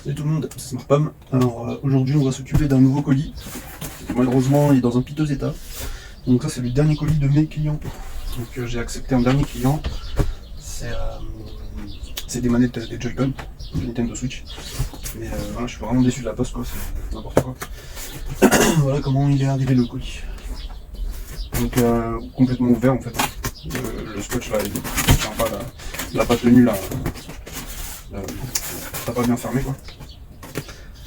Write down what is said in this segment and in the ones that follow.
Salut tout le monde, c'est Smartpam. Alors aujourd'hui on va s'occuper d'un nouveau colis. Malheureusement il est dans un piteux état. Donc ça c'est le dernier colis de mes clients. Donc j'ai accepté un dernier client. C'est des manettes des Joy-Con de Nintendo Switch. Mais voilà, je suis vraiment déçu de la poste quoi, c'est n'importe quoi. Voilà comment il est arrivé le colis. Donc complètement ouvert en fait. Le scotch là, il tient pas, il n'a pas tenu là. Ça n'a pas bien fermé quoi.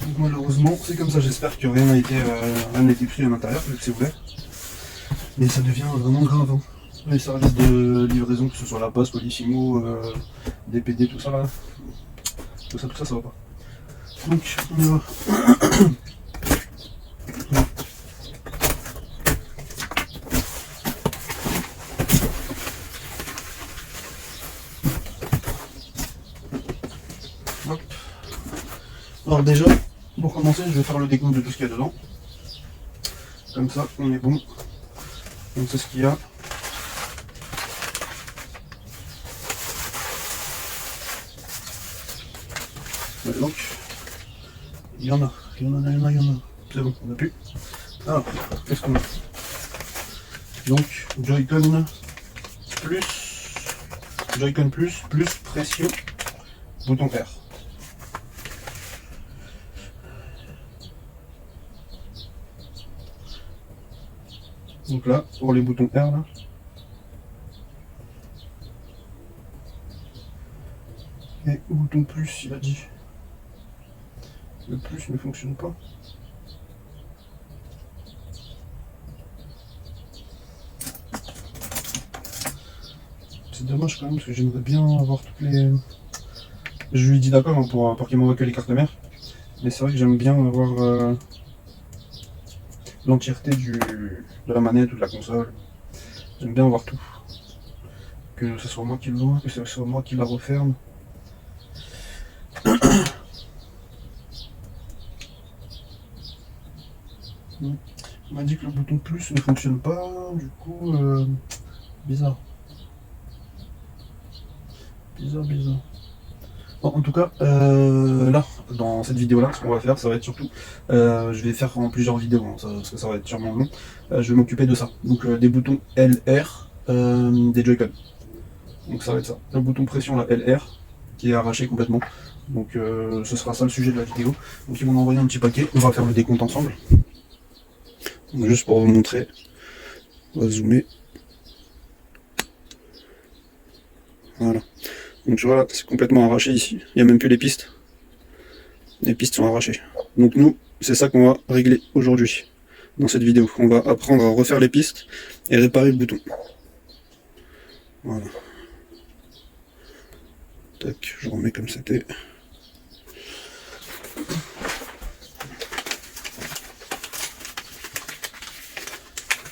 Donc malheureusement c'est comme ça, j'espère que rien n'a été pris à l'intérieur vu que c'est ouvert. Mais ça devient vraiment grave. Hein. Les services de livraison, que ce soit la poste, Colissimo, DPD, tout ça là. Tout ça va pas. Donc on y va. Hop. Alors déjà, pour commencer, je vais faire le décompte de tout ce qu'il y a dedans. Comme ça, on est bon. Donc c'est ce qu'il y a. Donc, il y en a. C'est bon, on a plus. Alors, qu'est-ce qu'on a? Donc, Joy-Con plus pression, bouton R. Donc là, pour les boutons R là. Et bouton plus, il a dit. Le plus ne fonctionne pas. C'est dommage quand même parce que j'aimerais bien avoir toutes les... Je lui dis d'accord hein, pour qu'il m'envoie que les cartes mères. Mais c'est vrai que j'aime bien avoir l'entièreté de la manette ou de la console. J'aime bien avoir tout. Que ce soit moi qui l'ouvre, que ce soit moi qui la referme. On m'a dit que le bouton plus ne fonctionne pas, du coup, bizarre. Bizarre. Bon, en tout cas, là, dans cette vidéo-là, ce qu'on va faire, ça va être surtout, je vais faire en plusieurs vidéos, hein, parce que ça va être sûrement long. Je vais m'occuper de ça. Donc des boutons LR des Joy-Con. Donc ça va être ça. Le bouton pression là, LR, qui est arraché complètement. Donc ce sera ça le sujet de la vidéo. Donc ils vont m'envoyer un petit paquet, on va faire le décompte ensemble. Donc, juste pour vous montrer, on va zoomer. Voilà. Donc tu vois, c'est complètement arraché ici. Il n'y a même plus les pistes. Les pistes sont arrachées. Donc nous, c'est ça qu'on va régler aujourd'hui. Dans cette vidéo, on va apprendre à refaire les pistes et réparer le bouton. Voilà. Tac, je remets comme c'était.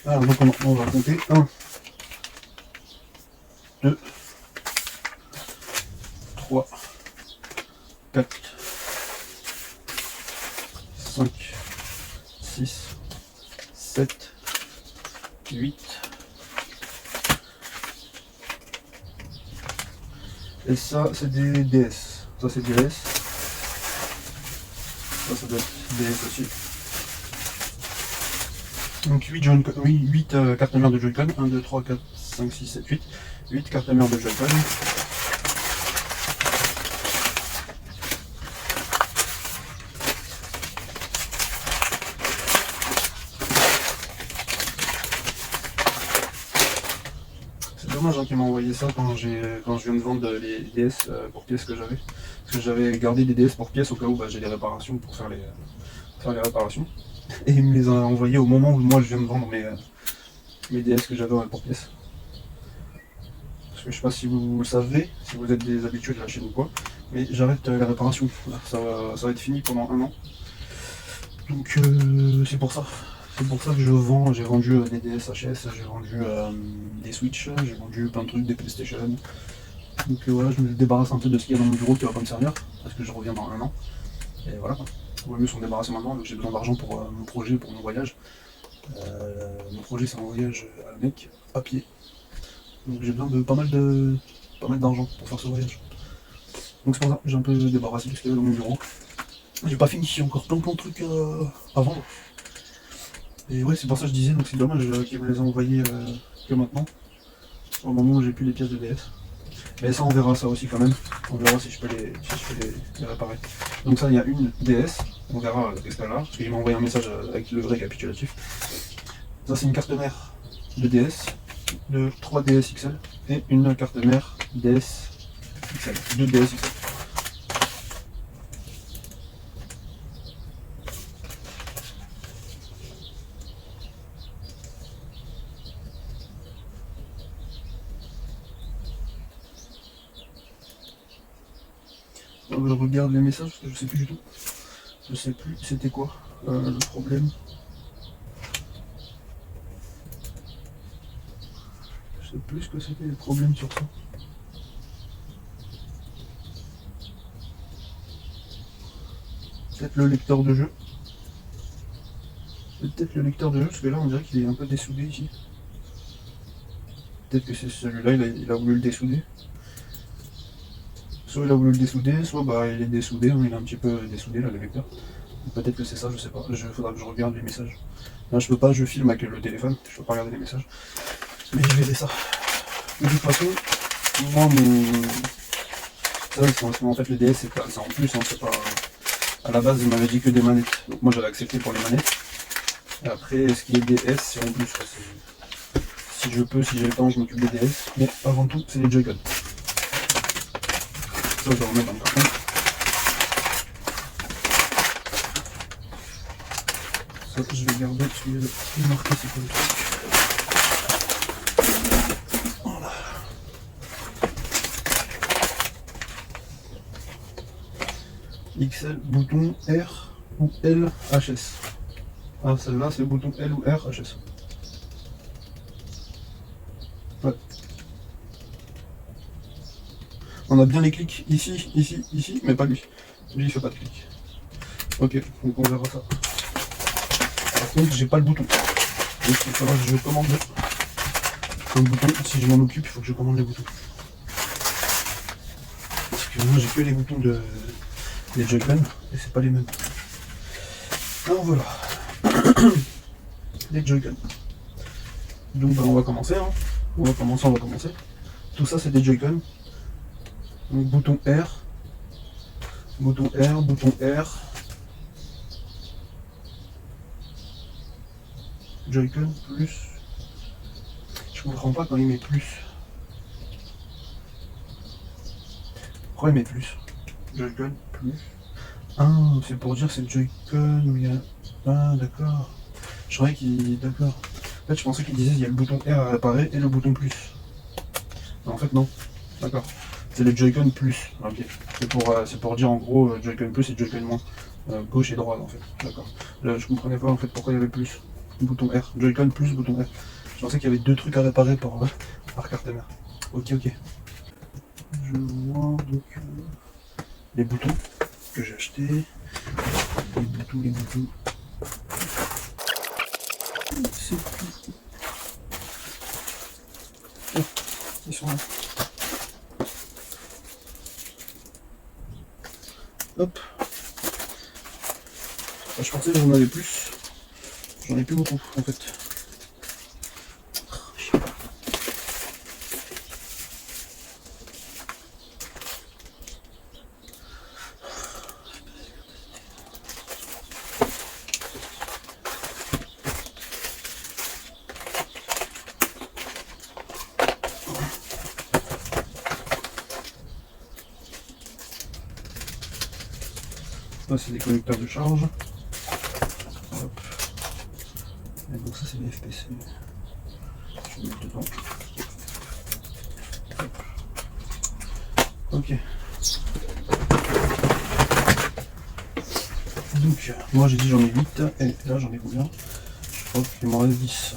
Alors donc on va compter 1, 2, 3, 4, 5, 6, 7, 8. Et ça c'est des DS. Ça c'est DS. Ça doit être DS aussi. Donc 8 cartes mères de Joy-Con. 1, 2, 3, 4, 5, 6, 7, 8. 8 cartes mères de Joy-Con. C'est dommage hein, qu'il m'a envoyé ça quand je viens de vendre les DS pour pièces que j'avais. Parce que j'avais gardé des DS pour pièces au cas où j'ai des réparations pour faire les réparations. Et il me les a envoyés au moment où moi je viens de vendre mes DS que j'avais pour pièces. Parce que je sais pas si vous le savez, si vous êtes des habitués de la chaîne ou quoi, mais j'arrête la réparation. Ça va être fini pendant 1 an. Donc c'est pour ça. C'est pour ça que je vends. J'ai vendu des DS HS, j'ai vendu des Switch, j'ai vendu plein de trucs, des PlayStation. Donc voilà, je me débarrasse un peu de ce qu'il y a dans mon bureau qui va pas me servir, parce que je reviens dans 1 an. Et voilà quoi. On va mieux s'en débarrasser maintenant, donc j'ai besoin d'argent pour mon projet, pour mon voyage. Mon projet c'est un voyage à la Mecque, à pied. Donc j'ai besoin de pas mal d'argent pour faire ce voyage. Donc c'est pour ça que j'ai un peu débarrassé de ce qu'il y avait dans mon bureau. J'ai pas fini, j'ai encore plein de trucs à vendre. Et ouais, c'est pour ça que je disais, donc c'est dommage qu'ils me les ont envoyés que maintenant, au moment où j'ai plus les pièces de DS. Mais ça, on verra ça aussi quand même. On verra si je peux les réparer. Donc ça, il y a une DS, on verra ce qu'elle a, parce qu'il m'a envoyé un message avec le récapitulatif. Ça, c'est une carte mère de DS, de 3 DS XL, et une carte mère DS XL, 2 DS XL. Je regarde les messages parce que je sais plus du tout. Je sais plus c'était quoi le problème. Je sais plus ce que c'était le problème sur ça. Peut-être le lecteur de jeu. C'est peut-être le lecteur de jeu parce que là on dirait qu'il est un peu dessoudé ici. Peut-être que c'est celui-là, il a voulu le dessouder. Soit il a voulu le dessouder, soit bah, il est dessoudé, hein, il est un petit peu dessoudé là le lecteur. Peut-être que c'est ça, je sais pas. Il faudra que je regarde les messages. Là je peux pas, je filme avec le téléphone, je peux pas regarder les messages. Mais je verrai ça. De toute façon, moi ça, en fait le DS c'est en plus, hein, c'est pas. À la base il m'avait dit que des manettes. Donc moi j'avais accepté pour les manettes. Et après ce qui est DS c'est en plus. Si je peux, si j'ai le temps, je m'occupe des DS. Mais avant tout, c'est les Joy-Con. Ça, je vais remettre dans le carton. Ça, je vais garder parce qu'il y a marqué c'est quoi le truc. Voilà. XL, bouton R ou L, HS. Ah, celle-là, c'est le bouton L ou R, HS. Ouais. On a bien les clics ici, ici, ici, mais pas lui. Lui, il fait pas de clic. Ok, donc on verra ça. Par contre, j'ai pas le bouton. Donc il faudra que je commande un bouton. Si je m'en occupe, il faut que je commande les boutons. Parce que moi, j'ai que les boutons des Joy-Con et c'est pas les mêmes. Alors voilà. Les Joy-Con. Donc bah, on va commencer. Hein. On va commencer. Tout ça, c'est des Joy-Con. Donc bouton R, bouton R, bouton R, Joy-Con plus. Je comprends pas quand il met plus. Pourquoi il met plus? Joy-Con plus. Ah, c'est pour dire c'est le Joy-Con où il y a. Ah d'accord. Je croyais qu'il. D'accord. En fait je pensais qu'il disait il y a le bouton R à réparer et le bouton plus. Mais en fait non. D'accord. C'est le Joy-Con plus. Ok. C'est pour dire en gros Joy-Con plus et Joy-Con moins. Gauche et droite en fait. D'accord. Je comprenais pas en fait pourquoi il y avait plus. Bouton R. Joy-Con plus bouton R. Je pensais qu'il y avait deux trucs à réparer par carte mère. Ok. Je vois donc les boutons que j'ai achetés. Les boutons. C'est tout. Oh, ils sont là. Hop. Je pensais que j'en avais plus. J'en ai plus beaucoup en fait. Là c'est des connecteurs de charge. Hop. Et donc ça c'est les FPC. Je vais mettre dedans. Hop. Ok. Donc moi j'ai dit j'en ai 8 et là j'en ai combien? Je crois qu'il m'en reste 10.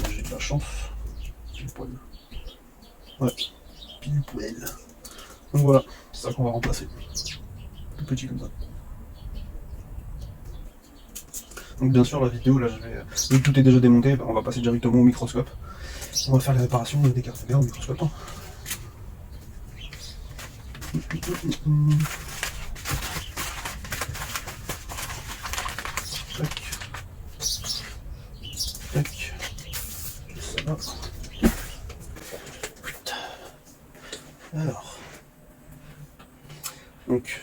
J'ai de la chance. Pile poil. Ouais. Pile poil. Donc voilà, c'est ça qu'on va remplacer. Tout petit comme ça. Donc bien sûr la vidéo là vu que tout est déjà démonté, on va passer directement au microscope. On va faire les réparations des cartes mères au microscope. Hein. Donc je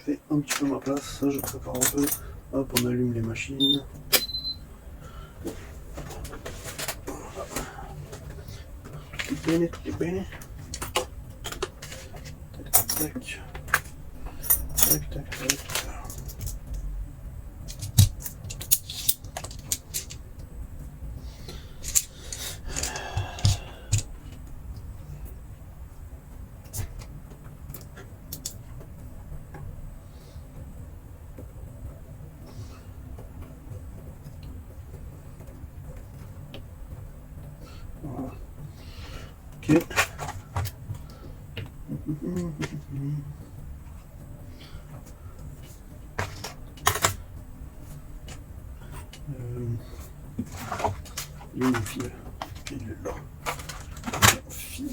fais un petit peu ma place, ça je prépare un peu. Hop, on allume les machines. Tout est bene, tout est bene. Tac, tac, tac. Tac, tac, tac. Voilà. Ok. Il y a mon fil. Il est là. Mon fil.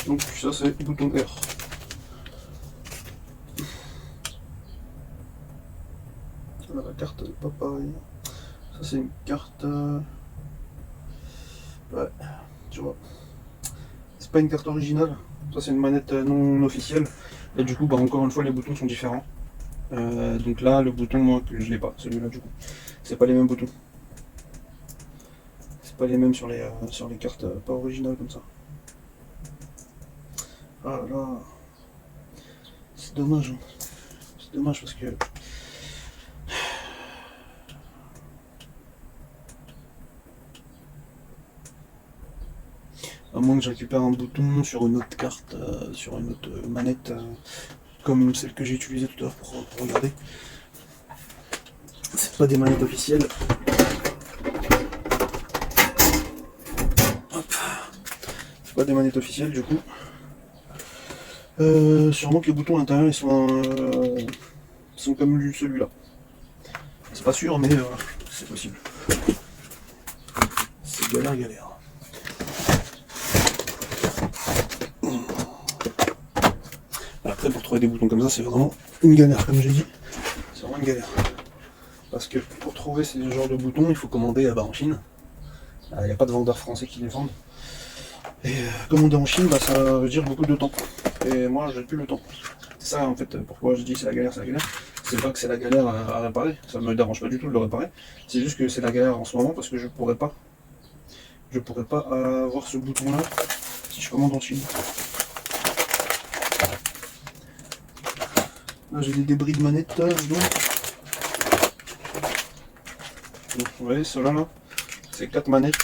Donc ça c'est le bouton R. Là, la carte n'est pas pareille. Ça c'est une carte... Ouais, tu vois. C'est pas une carte originale. Ça c'est une manette non officielle. Et du coup, bah, encore une fois, les boutons sont différents. Donc là, le bouton, moi, que je l'ai pas, celui-là du coup. C'est pas les mêmes boutons. C'est pas les mêmes sur les cartes pas originales comme ça. Ah là, c'est dommage. Hein. C'est dommage parce que... À moins que je récupère un bouton sur une autre carte, sur une autre manette, comme celle que j'ai utilisée tout à l'heure pour regarder. C'est pas des manettes officielles. Hop. C'est pas des manettes officielles du coup. Sûrement que les boutons à l'intérieur ils sont comme celui-là. C'est pas sûr mais c'est possible. C'est galère. Après pour trouver des boutons comme ça c'est vraiment une galère comme j'ai dit. C'est vraiment une galère. Parce que pour trouver ces genres de boutons il faut commander en Chine. Il n'y a pas de vendeurs français qui les vendent. Et commander en Chine ça veut dire beaucoup de temps. Et moi j'ai plus le temps. C'est ça en fait pourquoi je dis c'est la galère. C'est pas que c'est la galère à réparer, ça me dérange pas du tout de le réparer. C'est juste que c'est la galère en ce moment parce que je pourrais pas avoir ce bouton là si je commande en Chine. Là j'ai des débris de manette donc vous voyez ceux-là là, c'est 4 manettes.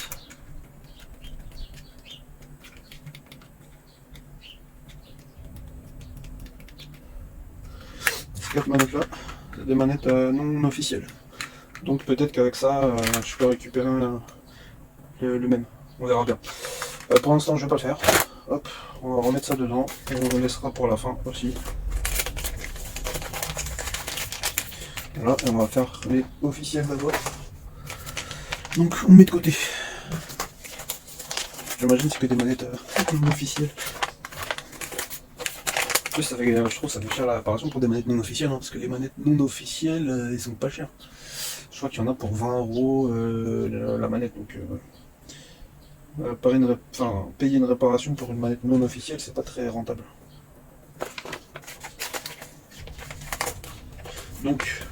Ces 4 manettes là, c'est des manettes non officielles. Donc peut-être qu'avec ça je peux récupérer le même. On verra bien. Pour l'instant je vais pas le faire. Hop, on va remettre ça dedans et on le laissera pour la fin aussi. Voilà, et on va faire les officiels d'abord. Donc on met de côté. J'imagine c'est que des manettes non officielles. En plus, je trouve que ça fait cher la réparation pour des manettes non officielles, hein, parce que les manettes non officielles, elles sont pas chères. Je crois qu'il y en a pour 20 euros la manette, donc payer une réparation pour une manette non officielle, c'est pas très rentable. Donc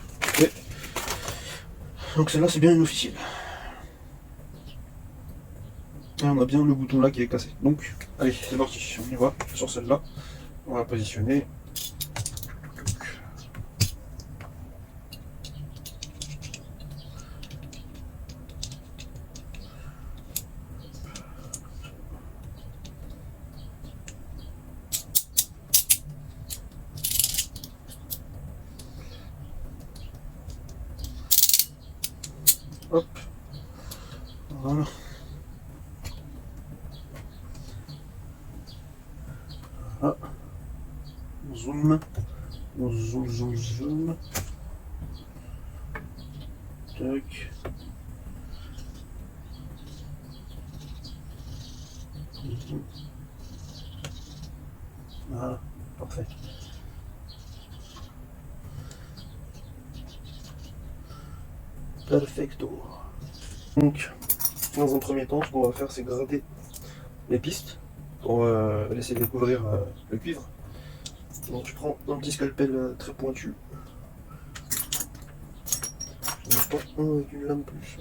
celle-là c'est bien une officielle. Et on a bien le bouton là qui est cassé. Donc allez, c'est parti, on y va sur celle-là. On va la positionner. Hop. Voilà. Ah. On zoome. On zoome. Tac. Voilà, parfait. Perfecto. Donc, dans un premier temps, ce qu'on va faire, c'est gratter les pistes pour laisser découvrir le cuivre. Donc, je prends un petit scalpel très pointu. Je ne pas un avec une lame plus.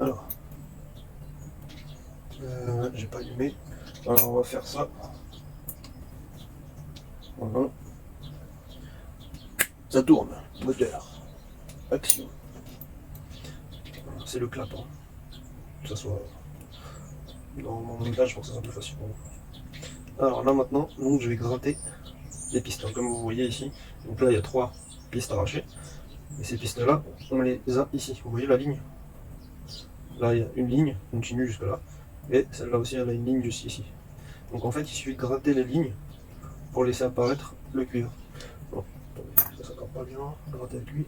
Alors, j'ai pas allumé. Alors, on va faire ça. Voilà. Ça tourne. Moteur. Action. C'est le clap. Hein. Que ça soit dans mon montage pour que ça soit plus facile pour vous. Alors là maintenant, donc, je vais gratter les pistes. Hein, comme vous voyez ici. Donc là, il y a 3 pistes arrachées. Et ces pistes-là, on les a ici. Vous voyez la ligne? Là, il y a une ligne continue jusque là. Et celle-là aussi, elle a une ligne juste ici. Donc en fait, il suffit de gratter les lignes pour laisser apparaître le cuivre. Bon, attendez, ça s'accorde pas bien. Gratter avec lui.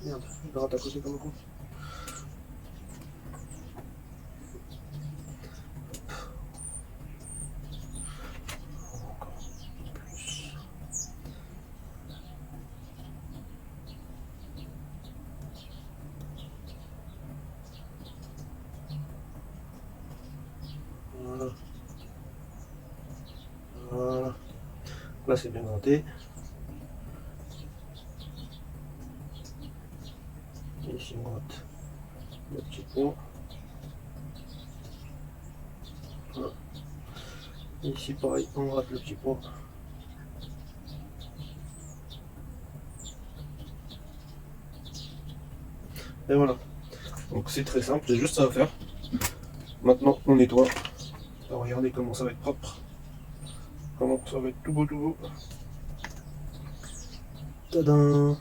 Merde, je gratte à côté comme un con. Voilà. Voilà. Là, c'est bien gratté. Et ici, on gratte le petit point. Voilà. Et ici, pareil, on gratte le petit point. Et voilà. Donc c'est très simple, c'est juste ça à faire. Maintenant, on nettoie. Alors, regardez comment ça va être propre. Comment ça va être tout beau, tout beau. Tadam!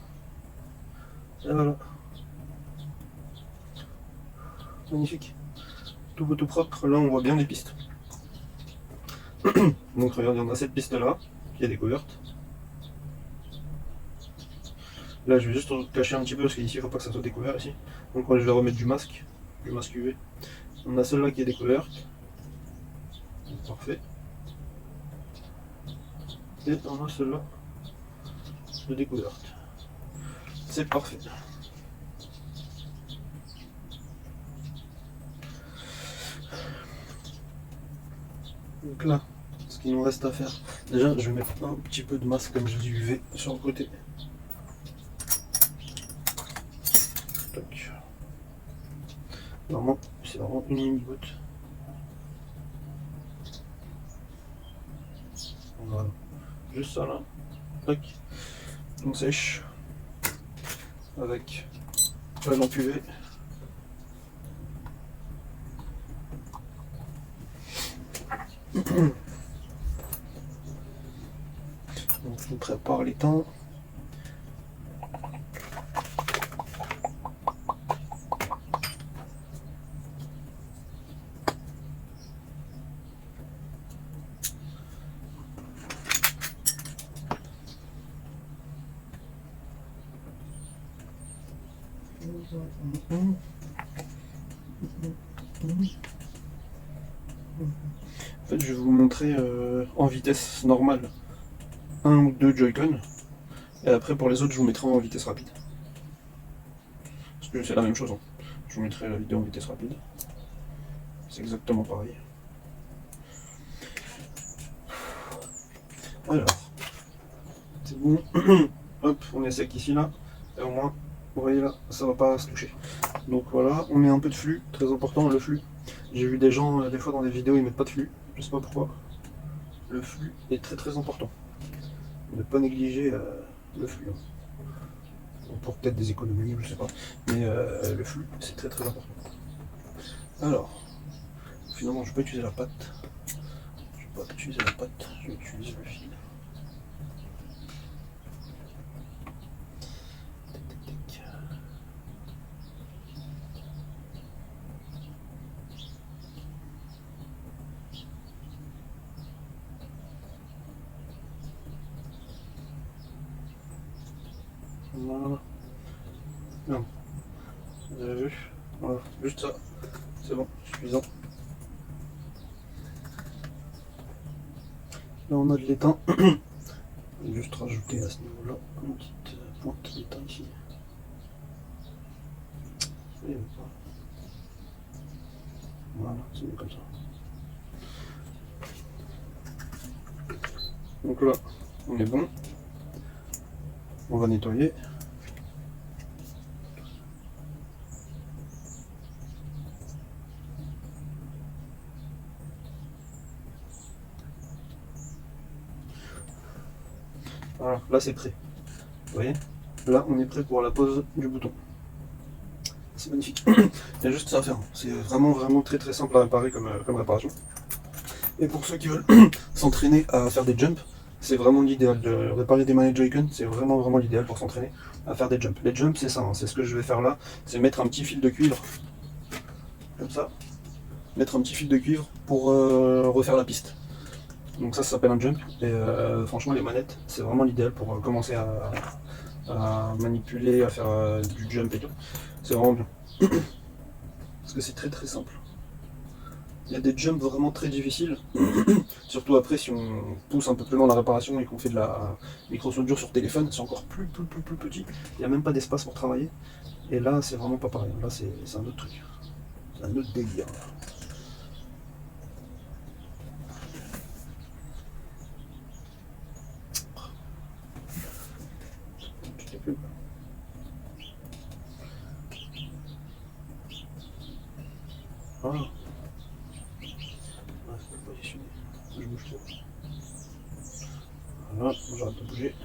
Et voilà. Magnifique. Tout beau, tout propre. Là, on voit bien les pistes. Donc, regardez, on a cette piste-là, qui est découverte. Là, je vais juste cacher un petit peu, parce qu'ici, il ne faut pas que ça soit découvert, ici. Donc, je vais remettre du masque UV. On a celle-là qui est découverte. Parfait. Et on a celle-là de découverte. C'est parfait. Donc là, ce qu'il nous reste à faire, déjà je vais mettre un petit peu de masque comme je dis UV sur le côté. Tac. Normalement, c'est vraiment une mini-goutte. Voilà. Juste ça là. Tac. On sèche avec la lampe UV. Donc je vous prépare les temps. En fait, je vais vous montrer en vitesse normale un ou deux Joy-Con, et après pour les autres, je vous mettrai en vitesse rapide. Parce que c'est la même chose. Hein. Je vous mettrai la vidéo en vitesse rapide. C'est exactement pareil. Alors, c'est bon. Hop, on est sec ici là, et au moins, vous voyez là, ça va pas se toucher. Donc voilà, on met un peu de flux, très important le flux. J'ai vu des gens, des fois dans des vidéos, ils mettent pas de flux, je sais pas pourquoi. Le flux est très très important. Ne pas négliger le flux. Hein. Pour peut-être des économies, je sais pas. Mais le flux, c'est très très important. Alors, finalement, je vais pas utiliser la pâte. Je vais pas utiliser la pâte, je vais utiliser le fil. Voilà. Non. Vous avez vu? Voilà, juste ça. C'est bon, suffisant. Là on a de l'étain. Je vais juste rajouter à ce niveau-là une petite pointe d'étain ici. Et voilà, c'est mieux comme ça. Donc là, on est bon. On va nettoyer. Voilà, là c'est prêt. Vous voyez? Là, on est prêt pour la pose du bouton. C'est magnifique. Il y a juste ça à faire. C'est vraiment très simple à réparer comme réparation. Et pour ceux qui veulent s'entraîner à faire des jumps, c'est vraiment l'idéal. De réparer des manettes Joy-Con, c'est vraiment l'idéal pour s'entraîner à faire des jumps. Les jumps, c'est ça, hein, c'est ce que je vais faire là. C'est mettre un petit fil de cuivre, comme ça. Mettre un petit fil de cuivre pour refaire la piste. Donc ça s'appelle un jump. Et franchement, les manettes, c'est vraiment l'idéal pour commencer à manipuler, à faire du jump et tout. C'est vraiment bien. Parce que c'est très simple. Il y a des jumps vraiment très difficiles, surtout après si on pousse un peu plus loin la réparation et qu'on fait de la micro-soudure sur téléphone, c'est encore plus petit, il n'y a même pas d'espace pour travailler. Et là c'est vraiment pas pareil, là c'est un autre truc, c'est un autre délire. Voilà. Je bouge trop. Voilà, j'arrête de bouger.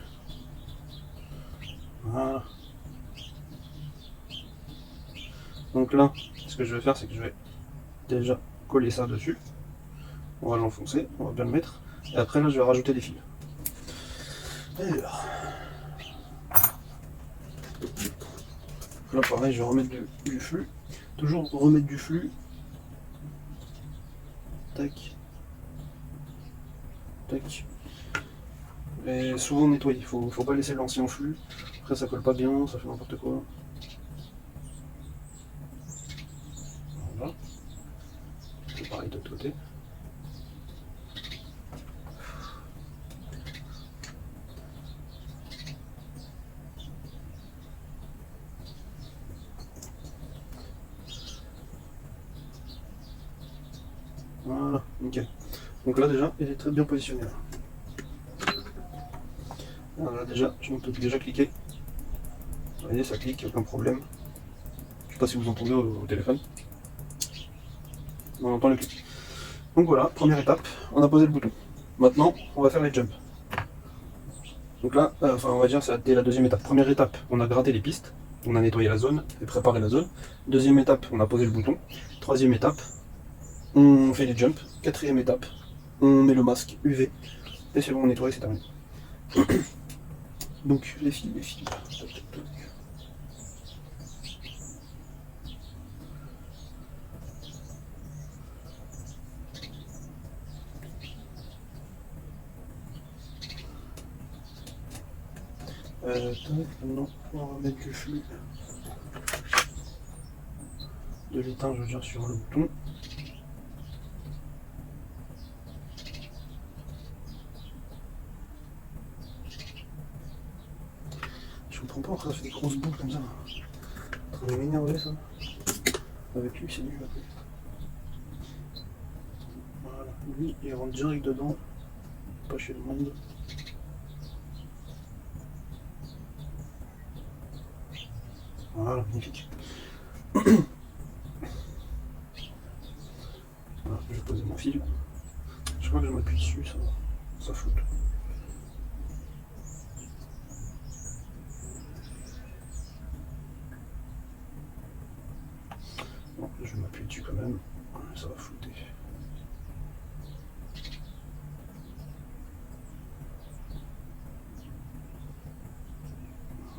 Voilà. Donc là, ce que je vais faire, c'est que je vais déjà coller ça dessus. On va l'enfoncer, on va bien le mettre. Et après là, je vais rajouter des fils. Alors. Là pareil, je vais remettre du flux. Toujours remettre du flux. Tac. Tac. Et souvent nettoyer, faut pas laisser l'ancien flux. Après ça colle pas bien, ça fait n'importe quoi. Voilà. C'est pareil de l'autre côté. Voilà, nickel. Donc là déjà, il est très bien positionné. Alors là déjà, je peux déjà cliquer. Vous voyez, ça clique, aucun problème. Je sais pas si vous entendez au téléphone. On entend le clic. Donc voilà, première étape, on a posé le bouton. Maintenant, on va faire les jumps. Donc là, on va dire c'était la deuxième étape. Première étape, on a gratté les pistes, on a nettoyé la zone et préparé la zone. Deuxième étape, on a posé le bouton. Troisième étape, on fait les jumps. Quatrième étape, on met le masque UV. Et c'est bon, on nettoie, c'est terminé. Donc les fils. Maintenant, on va mettre du flux de l'étain, je veux dire, sur le bouton. Je comprends pas pourquoi ça fait des grosses boules comme ça. Ça va m'énerver ça. Avec lui, c'est nul après. Voilà, lui, il rentre direct dedans, pas chez le monde. Voilà, magnifique. Voilà, je vais poser mon fil. Je crois que je m'appuie dessus, ça flotte. Bon, je m'appuie dessus quand même, ça va flotter.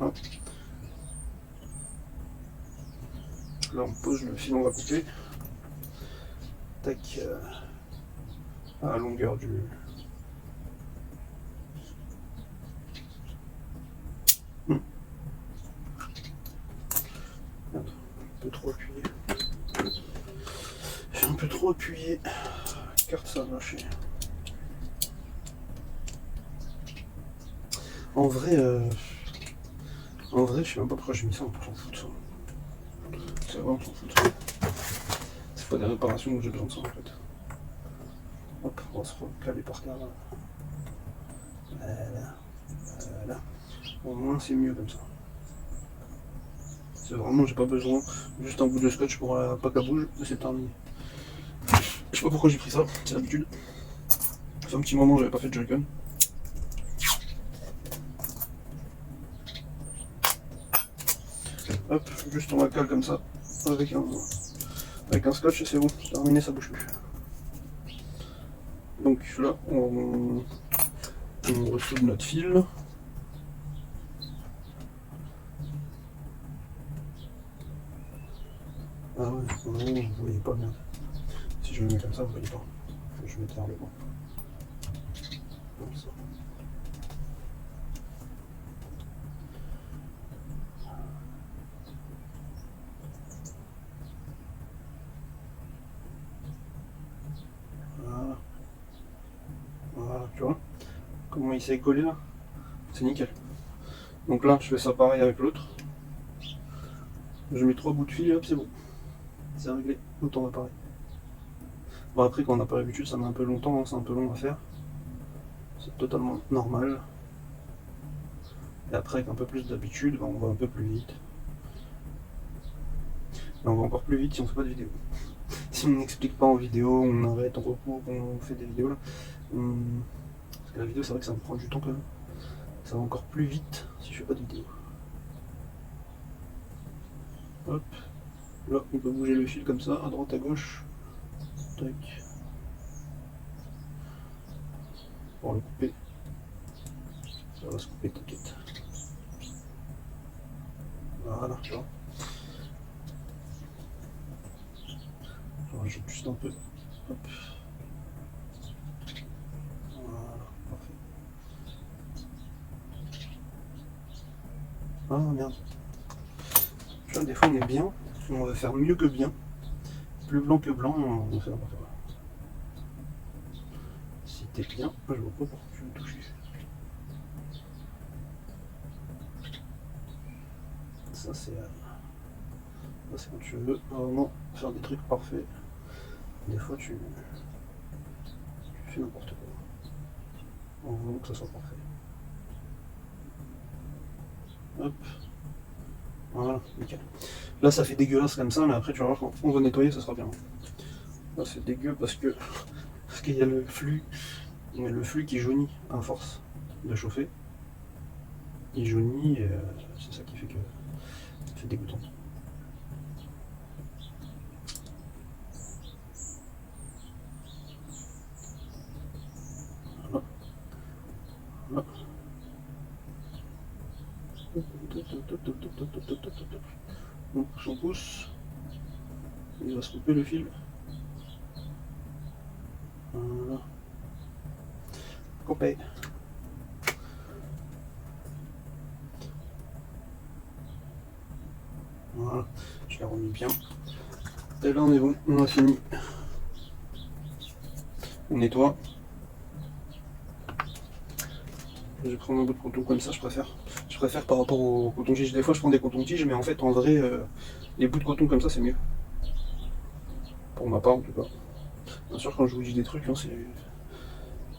Hop. Là on pose le fil, on va couper. Tac, à la longueur du... peu trop appuyé. J'ai un peu trop appuyé. Carte ça a lâché. En vrai, je sais même pas pourquoi j'ai mis ça, on s'en fout de ça. C'est vrai, on s'en fout de ça. C'est pas des réparations où j'ai besoin de ça en fait. Hop, on va se recaler par terre là. Voilà. Au moins c'est mieux comme ça. C'est vraiment, j'ai pas besoin. Juste un bout de scotch pour pas qu'elle bouge, et c'est terminé. Je sais pas pourquoi j'ai pris ça, c'est l'habitude. Ça fait un petit moment j'avais pas fait de Joy-Con. Hop, juste on la cale comme ça, avec un scotch et c'est bon, c'est terminé, ça bouge plus. Donc là, on ressoude notre fil. Ah ouais, non, vous voyez pas bien. Si je le mets comme ça, vous voyez pas. Faut que je mette vers le bas. Comme ça. Voilà. Voilà, tu vois comment il s'est collé là? C'est nickel. Donc là, je fais ça pareil avec l'autre. Je mets 3 bouts de fil et hop, c'est bon. C'est réglé. Autant va pareil. Bon, après, quand on n'a pas l'habitude, ça met un peu longtemps, hein, c'est un peu long à faire. C'est totalement normal. Et après, avec un peu plus d'habitude, on va un peu plus vite. Et on va encore plus vite si on fait pas de vidéo. Si on n'explique pas en vidéo, on arrête, on recoupe, on fait des vidéos là. Parce que la vidéo, c'est vrai que ça me prend du temps quand même. Ça va encore plus vite si je fais pas de vidéo. Hop. Là, on peut bouger le fil comme ça, à droite, à gauche. Tac. Pour le couper. Ça va se couper, t'inquiète. Voilà, tu vois. Je rajoute juste un peu. Hop. Voilà, parfait. Ah merde. Tu vois, des fois on est bien, on va faire mieux que bien. Plus blanc que blanc, on fait n'importe quoi. Si t'es bien, je vois pas pourquoi tu veux toucher. Ça c'est quand tu veux vraiment faire des trucs parfaits. Des fois tu fais n'importe quoi. En voulant que ça soit parfait. Hop. Voilà, nickel. Là ça fait dégueulasse comme ça, mais après tu vas voir quand on va nettoyer ça sera bien. Là c'est dégueu parce qu'il y a le flux. Il y a le flux qui jaunit à force de chauffer. Il jaunit et c'est ça qui fait que c'est dégoûtant. Voilà. Voilà. Donc son pouce, il va se couper le fil. Voilà. Coupé. Voilà, je l'ai remis bien. Et là on est bon, on a fini. On nettoie. Je vais prendre un bout de coton comme ça, je préfère. Je préfère par rapport au coton-tige. Des fois je prends des cotons-tiges, mais en fait en vrai, les bouts de coton comme ça c'est mieux. Pour ma part en tout cas. Bien sûr quand je vous dis des trucs, hein,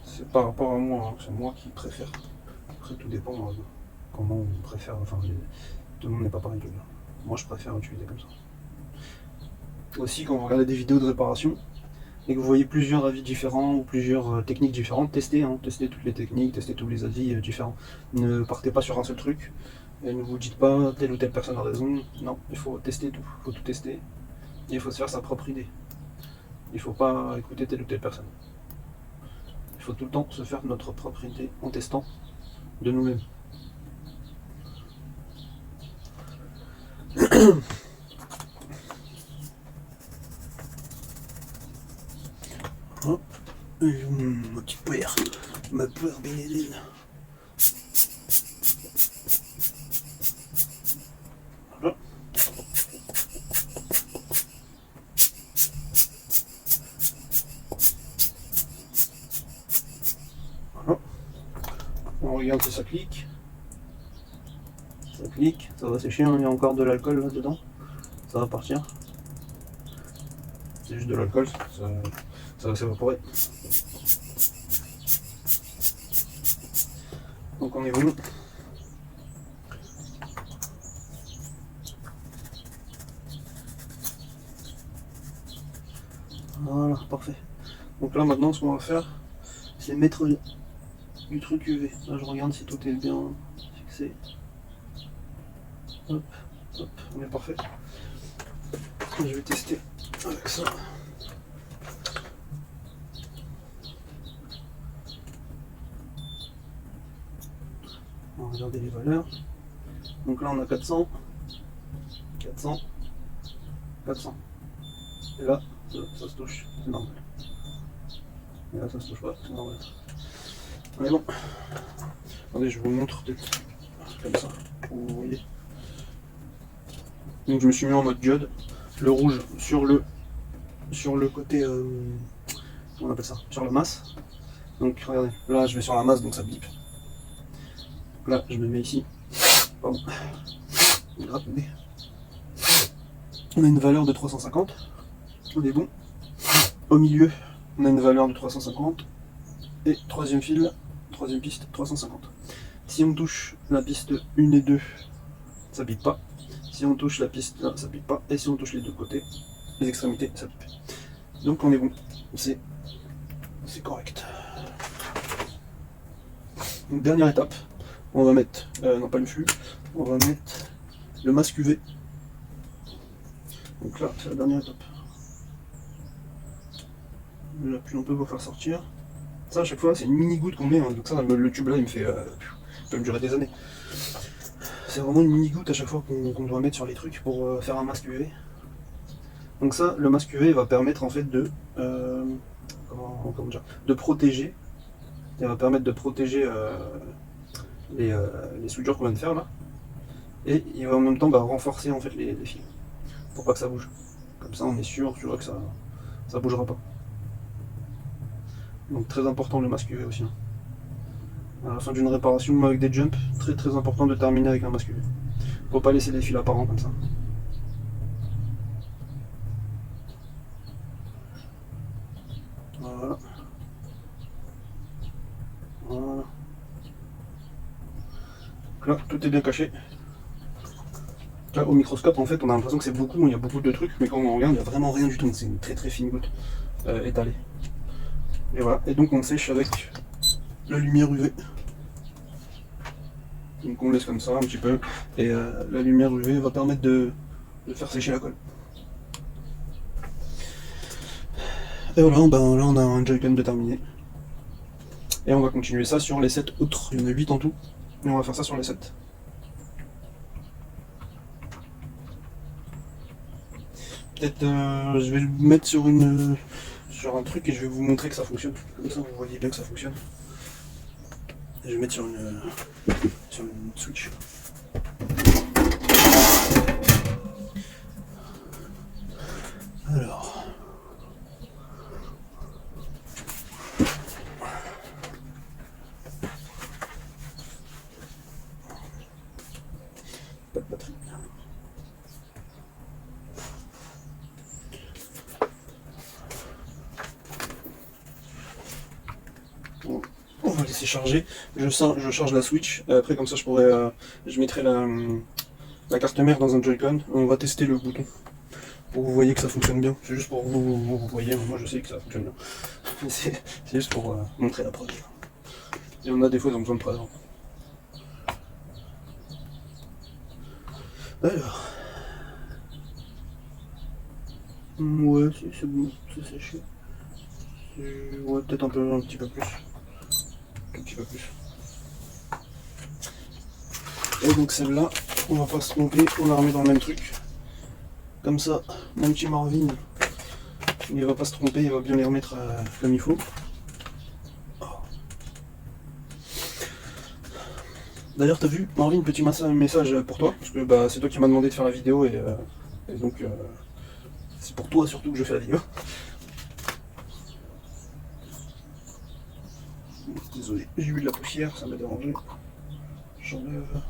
c'est par rapport à moi, hein, c'est moi qui préfère. Après tout dépend comment on préfère, enfin tout le monde n'est pas pareil. Moi je préfère utiliser comme ça. Aussi quand vous regardez des vidéos de réparation et que vous voyez plusieurs avis différents ou plusieurs techniques différentes, testez, hein, testez toutes les techniques, testez tous les avis différents. Ne partez pas sur un seul truc et ne vous dites pas telle ou telle personne a raison. Non, il faut tester tout, il faut tout tester et il faut se faire sa propre idée. Il ne faut pas écouter telle ou telle personne. Il faut tout le temps se faire notre propre idée en testant de nous-mêmes. Hop, ma petite poire, ma poire bénédine. Voilà. regarde si ça clique. Ça clique, ça va sécher, hein, il y a encore de l'alcool là dedans. Ça va partir. C'est juste de l'alcool, ça va s'évaporer. Donc on est bon. Voilà, parfait. Donc là maintenant ce qu'on va faire, c'est mettre du truc UV. Là je regarde si tout est bien fixé. Hop, hop, on est parfait. Je vais tester avec ça. On va regarder les valeurs. Donc là on a 400, 400, 400. Et là, ça se touche, c'est normal. Et là ça se touche pas, c'est normal. On est bon. Attendez, je vous montre peut-être comme ça, pour que vous voyez. Donc je me suis mis en mode diode, le rouge sur le côté, comment on appelle ça, sur la masse. Donc regardez, là je vais sur la masse donc ça bip. Là je me mets ici, pardon, on a une valeur de 350, on est bon. Au milieu on a une valeur de 350 et troisième fil, troisième piste 350. Si on touche la piste 1 et 2, ça bip pas. Si on touche la piste là, ça pique pas. Et si on touche les deux côtés, les extrémités, ça pipe. Donc on est bon. C'est correct. Donc, dernière étape, on va mettre, non pas le flux, on va mettre le masque UV. Donc là, c'est la dernière étape. Je l'appuie un peu pour faire sortir. Ça à chaque fois, c'est une mini goutte qu'on met. Hein. Donc ça, le tube là, il me fait, peut me durer des années. C'est vraiment une mini goutte à chaque fois qu'on doit mettre sur les trucs pour faire un masque UV. Donc ça, le masque UV va permettre en fait de comment dire, de protéger. Il va permettre de protéger les soudures qu'on vient de faire là. Et il va en même temps renforcer en fait les fils. Pour pas que ça bouge. Comme ça on est sûr, tu vois, que ça bougera pas. Donc très important le masque UV aussi. Hein. À la fin d'une réparation avec des jumps, très très important de terminer avec un masque UV. Faut pas laisser les fils apparents comme ça. Voilà. Voilà. Donc là, tout est bien caché. Là, au microscope, en fait, on a l'impression que c'est beaucoup, il y a beaucoup de trucs, mais quand on regarde, il n'y a vraiment rien du tout. C'est une très très fine goutte étalée. Et voilà. Et donc on sèche avec la lumière UV. Donc on laisse comme ça un petit peu. Et la lumière UV va permettre de faire sécher la colle. Et voilà, ben, là on a un Joy-Con de terminé. Et on va continuer ça sur les 7 autres. Il y en a 8 en tout. Et on va faire ça sur les 7. Peut-être je vais le mettre sur un truc et je vais vous montrer que ça fonctionne. Comme ça vous voyez bien que ça fonctionne. Et je vais mettre sur une Switch. Alors. Pas de batterie. Bon, on va laisser charger. Je charge la Switch. Après comme ça je mettrai la carte mère dans un Joy-Con. On va tester le bouton. Pour que vous voyez que ça fonctionne bien. C'est juste pour vous voyez, moi je sais que ça fonctionne bien. C'est juste pour montrer la preuve. Et on a des fois ils ont besoin de preuve. Alors. Ouais, c'est bon, c'est séché. Ouais, peut-être un petit peu plus. Un petit peu plus. Et donc celle-là, on va pas se tromper, on la remet dans le même truc. Comme ça, mon petit Marvin, il va pas se tromper, il va bien les remettre comme il faut. D'ailleurs, t'as vu, Marvin, petit message pour toi, parce que c'est toi qui m'as demandé de faire la vidéo et donc c'est pour toi surtout que je fais la vidéo. Désolé, j'ai eu de la poussière, ça m'a dérangé. j'enlève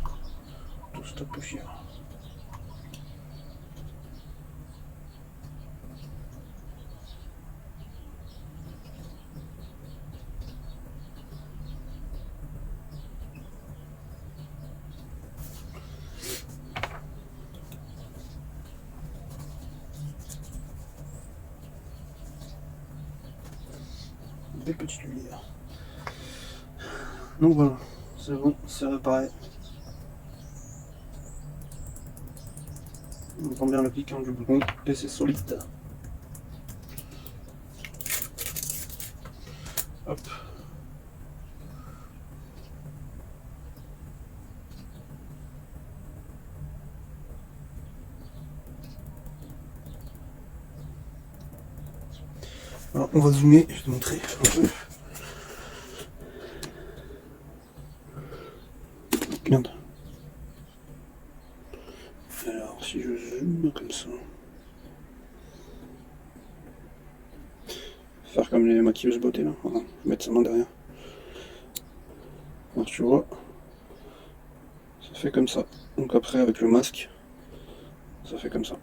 toute cette poussière. Des petites lumières. Donc voilà, c'est bon, c'est réparé. On entend bien le cliquant du bouton et c'est solide. Hop. Alors on va zoomer, je vais te montrer un peu. Merde. Alors si je zoome comme ça. Faire comme les maquilleuses beauté là. Voilà, mettre sa main derrière. Alors tu vois, ça fait comme ça. Donc après avec le masque, ça fait comme ça.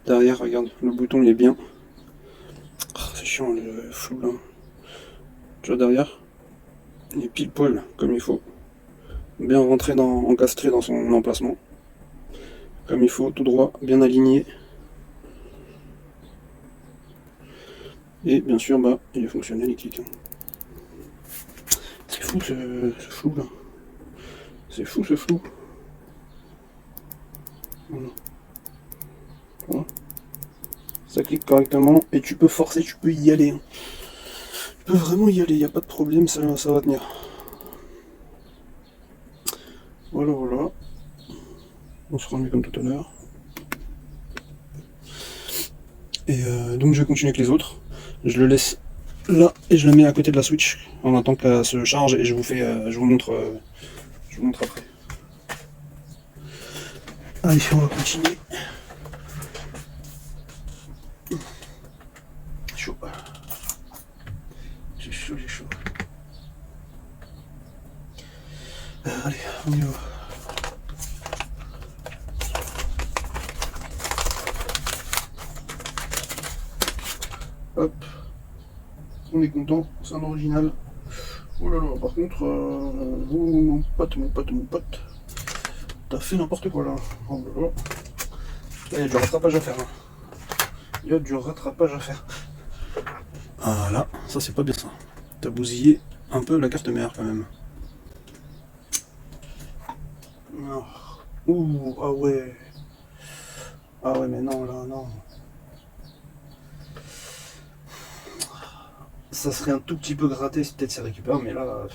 Derrière, regarde, le bouton il est bien. Oh, c'est chiant le flou là. Tu vois derrière, il est pile poil comme il faut. Bien rentré encastré dans son emplacement. Comme il faut, tout droit, bien aligné. Et bien sûr, bah, il est fonctionnel, il clique. C'est fou ce flou là. C'est fou ce flou. Voilà. Voilà. Ça clique correctement et tu peux forcer, tu peux y aller. Tu peux vraiment y aller, il n'y a pas de problème, ça va tenir. Voilà, voilà. On se remet comme tout à l'heure. Et donc je vais continuer avec les autres. Je le laisse là et je le mets à côté de la Switch en attendant qu'elle se charge et je vous montre après. Allez, on va continuer. Chaud. J'ai chaud, j'ai chaud. Allez, on y va. Hop. On est content, c'est un original. Oh là là, par contre, mon pote, t'as fait n'importe quoi là. Oh là là. Il y a du rattrapage à faire. Hein. Il y a du rattrapage à faire. Voilà, ça c'est pas bien ça. T'as bousillé un peu la carte mère quand même. Oh. Ouh, ah ouais. Ah ouais, mais non, là, non. Ça serait un tout petit peu gratté, peut-être ça récupère, mais là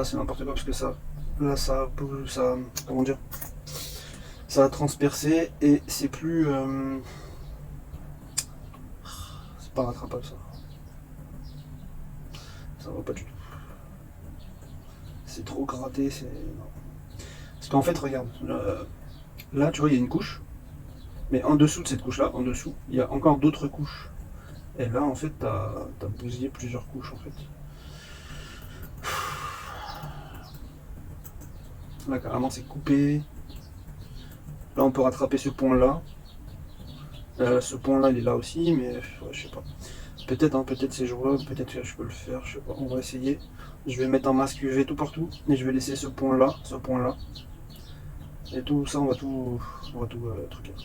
c'est n'importe quoi parce que ça, là ça, comment dire, ça a transpercé et c'est plus, c'est pas rattrapable ça. Ça va pas du tout. C'est trop gratté, c'est non. Parce qu'en fait, regarde, là tu vois il y a une couche, mais en dessous de cette couche-là, en dessous, il y a encore d'autres couches. Et là en fait t'as bousillé plusieurs couches en fait. Là carrément c'est coupé. Là on peut rattraper ce pont là. Ce pont là il est là aussi, mais ouais, je sais pas. Peut-être peut-être c'est jouable, peut-être que je peux le faire, je sais pas, on va essayer. Je vais mettre un masque UV tout partout et je vais laisser ce pont là. Et tout ça on va tout truquer.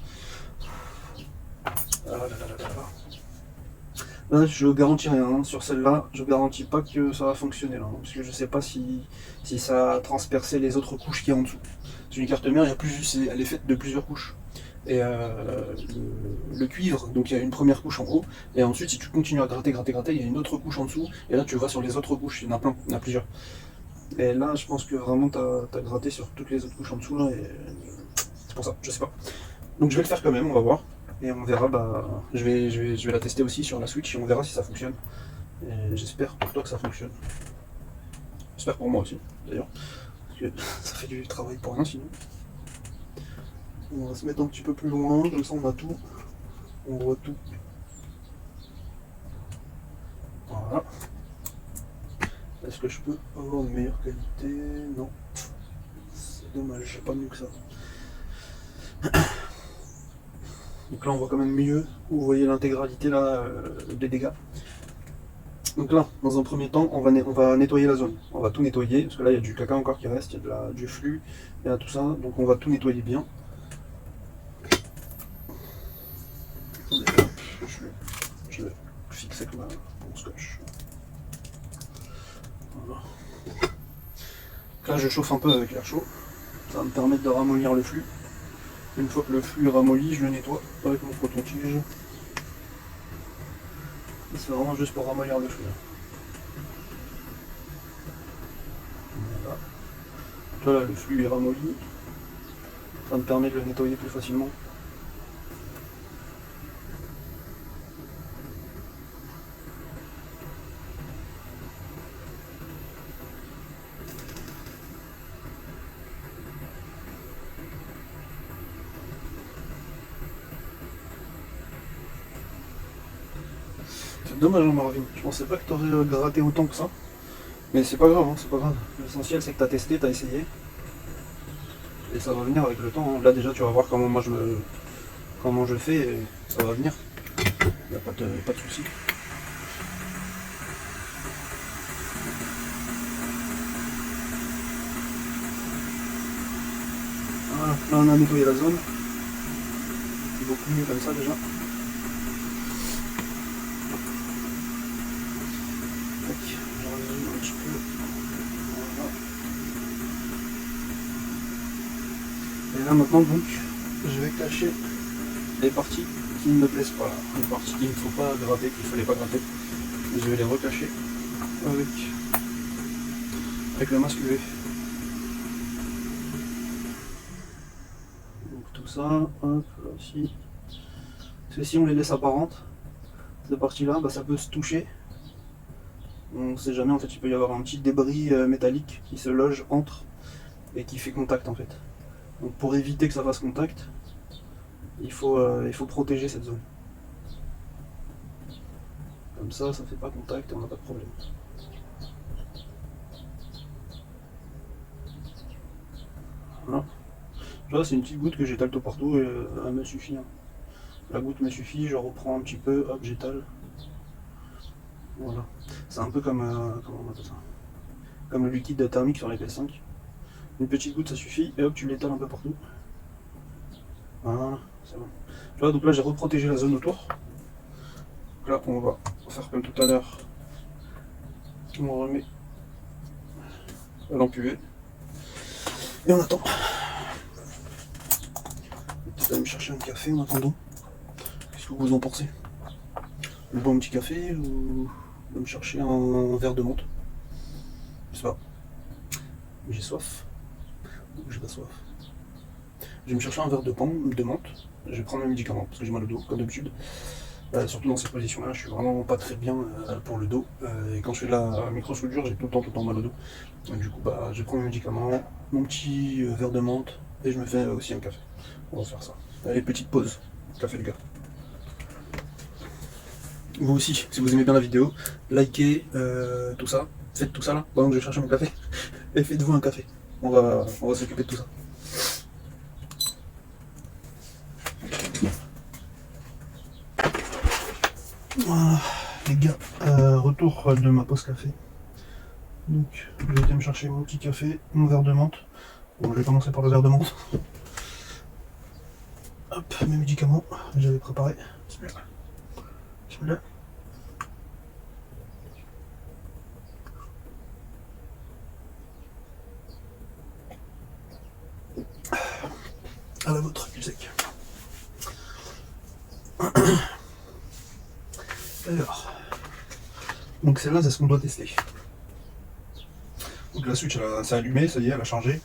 Ah là là là là là. Là, je garantis rien, hein. Sur celle-là, je garantis pas que ça va fonctionner là, hein, parce que je sais pas si ça a transpercé les autres couches qui y a en dessous. Sur une carte mère, elle est faite de plusieurs couches. Et le cuivre, donc il y a une première couche en haut, et ensuite si tu continues à gratter, il y a une autre couche en dessous, et là tu vas sur les autres couches, il y en a plein, il y en a plusieurs. Et là, je pense que vraiment t'as gratté sur toutes les autres couches en dessous là, et c'est pour ça, je sais pas. Donc je vais le faire quand même, on va voir. Et on verra, bah, je vais la tester aussi sur la Switch et on verra si ça fonctionne. Et j'espère pour toi que ça fonctionne. J'espère pour moi aussi, d'ailleurs. Parce que ça fait du travail pour rien sinon. On va se mettre un petit peu plus loin, comme ça on a tout. On voit tout. Voilà. Est-ce que je peux avoir une meilleure qualité? Non. C'est dommage, j'ai pas mieux que ça. Donc là on voit quand même mieux, vous voyez l'intégralité là des dégâts. Donc là, dans un premier temps, on va nettoyer la zone. On va tout nettoyer, parce que là il y a du caca encore qui reste, il y a du flux, il y a tout ça, donc on va tout nettoyer bien. Attendez, je vais fixer avec mon scotch. Voilà. Là je chauffe un peu avec l'air chaud, ça va me permettre de ramollir le flux. Une fois que le flux est ramolli, je le nettoie avec mon coton-tige. C'est vraiment juste pour ramollir le flux. Voilà. Là, le flux est ramolli. Ça me permet de le nettoyer plus facilement. C'est dommage, hein, Marvin. Je pensais pas que tu aurais gratté autant que ça. Mais c'est pas grave, hein, c'est pas grave. L'essentiel c'est que tu as testé, tu as essayé. Et ça va venir avec le temps. Hein. Là déjà tu vas voir comment comment je fais et ça va venir. Il n'y a pas de souci. Voilà, là on a nettoyé la zone. C'est beaucoup mieux comme ça déjà. Et là maintenant donc je vais cacher les parties qui ne me plaisent pas, les parties qu'il ne faut pas gratter, qu'il ne fallait pas gratter. Je vais les recacher avec le masque UV. Donc tout ça, hop, là aussi. Parce que si on les laisse apparentes, ces parties-là, bah, ça peut se toucher. On ne sait jamais, en fait, il peut y avoir un petit débris métallique qui se loge entre et qui fait contact en fait. Donc pour éviter que ça fasse contact, il faut protéger cette zone. Comme ça fait pas contact et on n'a pas de problème. Voilà. Là c'est une petite goutte que j'étale tout partout et elle me suffit. Hein. La goutte me suffit, je reprends un petit peu, hop j'étale. Voilà. C'est un peu comme comment on appelle ça, comme le liquide thermique sur les PS5. Une petite goutte ça suffit et hop tu l'étales un peu partout. Voilà, c'est bon. Tu vois, donc là j'ai reprotégé la zone autour. Donc là on va faire comme tout à l'heure. On remet la lampe UV. Et on attend. Je vais peut-être aller me chercher un café en attendant. Qu'est-ce que vous en pensez? Je bois un petit café ou je vais me chercher un verre de menthe? Je sais pas. J'ai soif. J'ai pas soif. Je vais me chercher un verre de menthe. Je vais prendre mes médicaments parce que j'ai mal au dos, comme d'habitude. Surtout dans cette position-là, je suis vraiment pas très bien pour le dos. Et quand je fais de la micro-soudure, j'ai tout le temps mal au dos. Donc, du coup, bah, je prends mes médicaments, mon petit verre de menthe, et je me fais aussi un café. On va faire ça. Allez, petite pause. Café, les gars. Vous aussi, si vous aimez bien la vidéo, likez tout ça. Faites tout ça là, pendant que je cherche mon café. Et faites-vous un café. On va s'occuper de tout ça. Voilà, les gars, retour de ma pause café. Donc, je vais aller me chercher mon petit café, mon verre de menthe. Bon, je vais commencer par le verre de menthe. Hop, mes médicaments, j'avais préparé. Bismillah. À la vôtre, du sec. Alors, donc celle-là, c'est ce qu'on doit tester. Donc la switch, s'est allumée, ça y est, elle a chargé.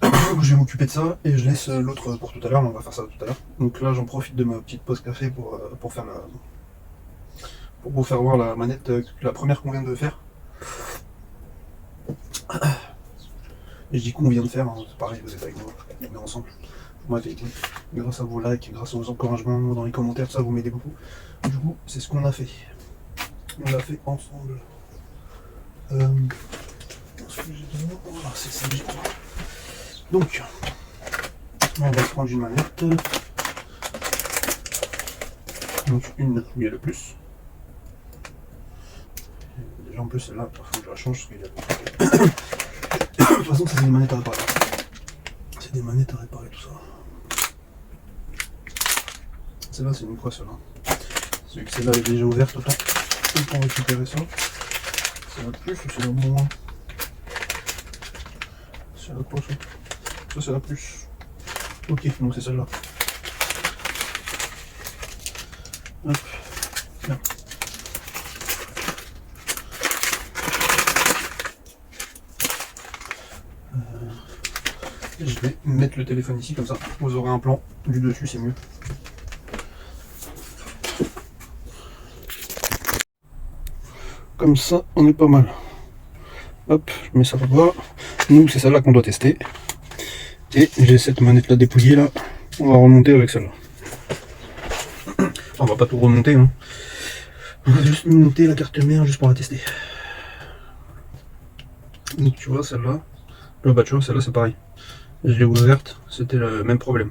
Je vais m'occuper de ça et je laisse l'autre pour tout à l'heure, on va faire ça tout à l'heure. Donc là, j'en profite de ma petite pause café pour vous faire voir la manette, la première qu'on vient de faire. Et je dis qu'on vient de faire, hein, c'est pareil, vous êtes avec moi, on est ensemble. Vous m'avez aidé, grâce à vos likes, grâce aux encouragements dans les commentaires, ça vous m'aidez beaucoup. Du coup, c'est ce qu'on a fait. On l'a fait ensemble. C'est ça. Donc, on va prendre une manette. Donc une où il y a le plus. Déjà en plus celle-là, il faut que je la change parce qu'il y a le... De toute façon, ça c'est des manettes à réparer. C'est des manettes à réparer tout ça. Celle-là c'est une quoi celle-là? Celui que celle-là est déjà ouverte, autant on va récupérer ça. C'est la plus ou c'est le moins? C'est la quoi ça? Ça c'est la plus. Ok, donc c'est celle-là. Hop. Bien. Je vais mettre le téléphone ici comme ça. Vous aurez un plan du dessus, c'est mieux. Comme ça, on est pas mal. Hop, je mets ça là-bas. Nous, c'est celle-là qu'on doit tester. Et j'ai cette manette-là dépouillée là. On va remonter avec celle-là. On va pas tout remonter, hein. On va juste monter la carte mère juste pour la tester. Donc tu vois celle-là. Là bah tu vois celle-là c'est pareil. Je l'ai ouverte, c'était le même problème.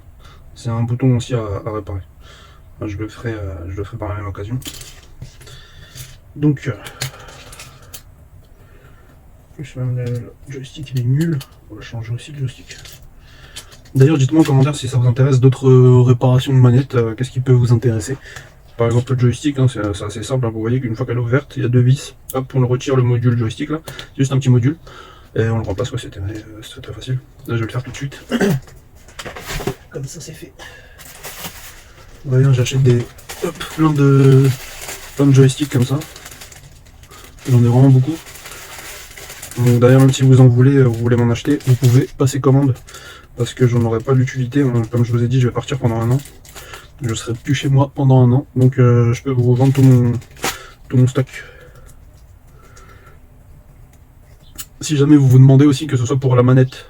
C'est un bouton aussi à réparer. Je le ferai par la même occasion. Donc plus même le joystick il est nul. On va changer aussi le joystick. D'ailleurs dites-moi en commentaire si ça vous intéresse d'autres réparations de manettes, qu'est-ce qui peut vous intéresser. Par exemple le joystick, hein, c'est assez simple, hein. Vous voyez qu'une fois qu'elle est ouverte, il y a deux vis. Hop, on retire le module joystick là, c'est juste un petit module. Et on le remplace, quoi, c'était très facile. Là je vais le faire tout de suite. Comme ça c'est fait. Vous voyez, j'achète plein de joysticks comme ça. J'en ai vraiment beaucoup. Donc d'ailleurs même si vous en voulez, vous voulez m'en acheter, vous pouvez passer commande. Parce que j'en aurai pas l'utilité. Comme je vous ai dit, je vais partir pendant un an. Je serai plus chez moi pendant un an. Donc je peux vous revendre tout mon stock. Si jamais vous vous demandez aussi que ce soit pour la manette,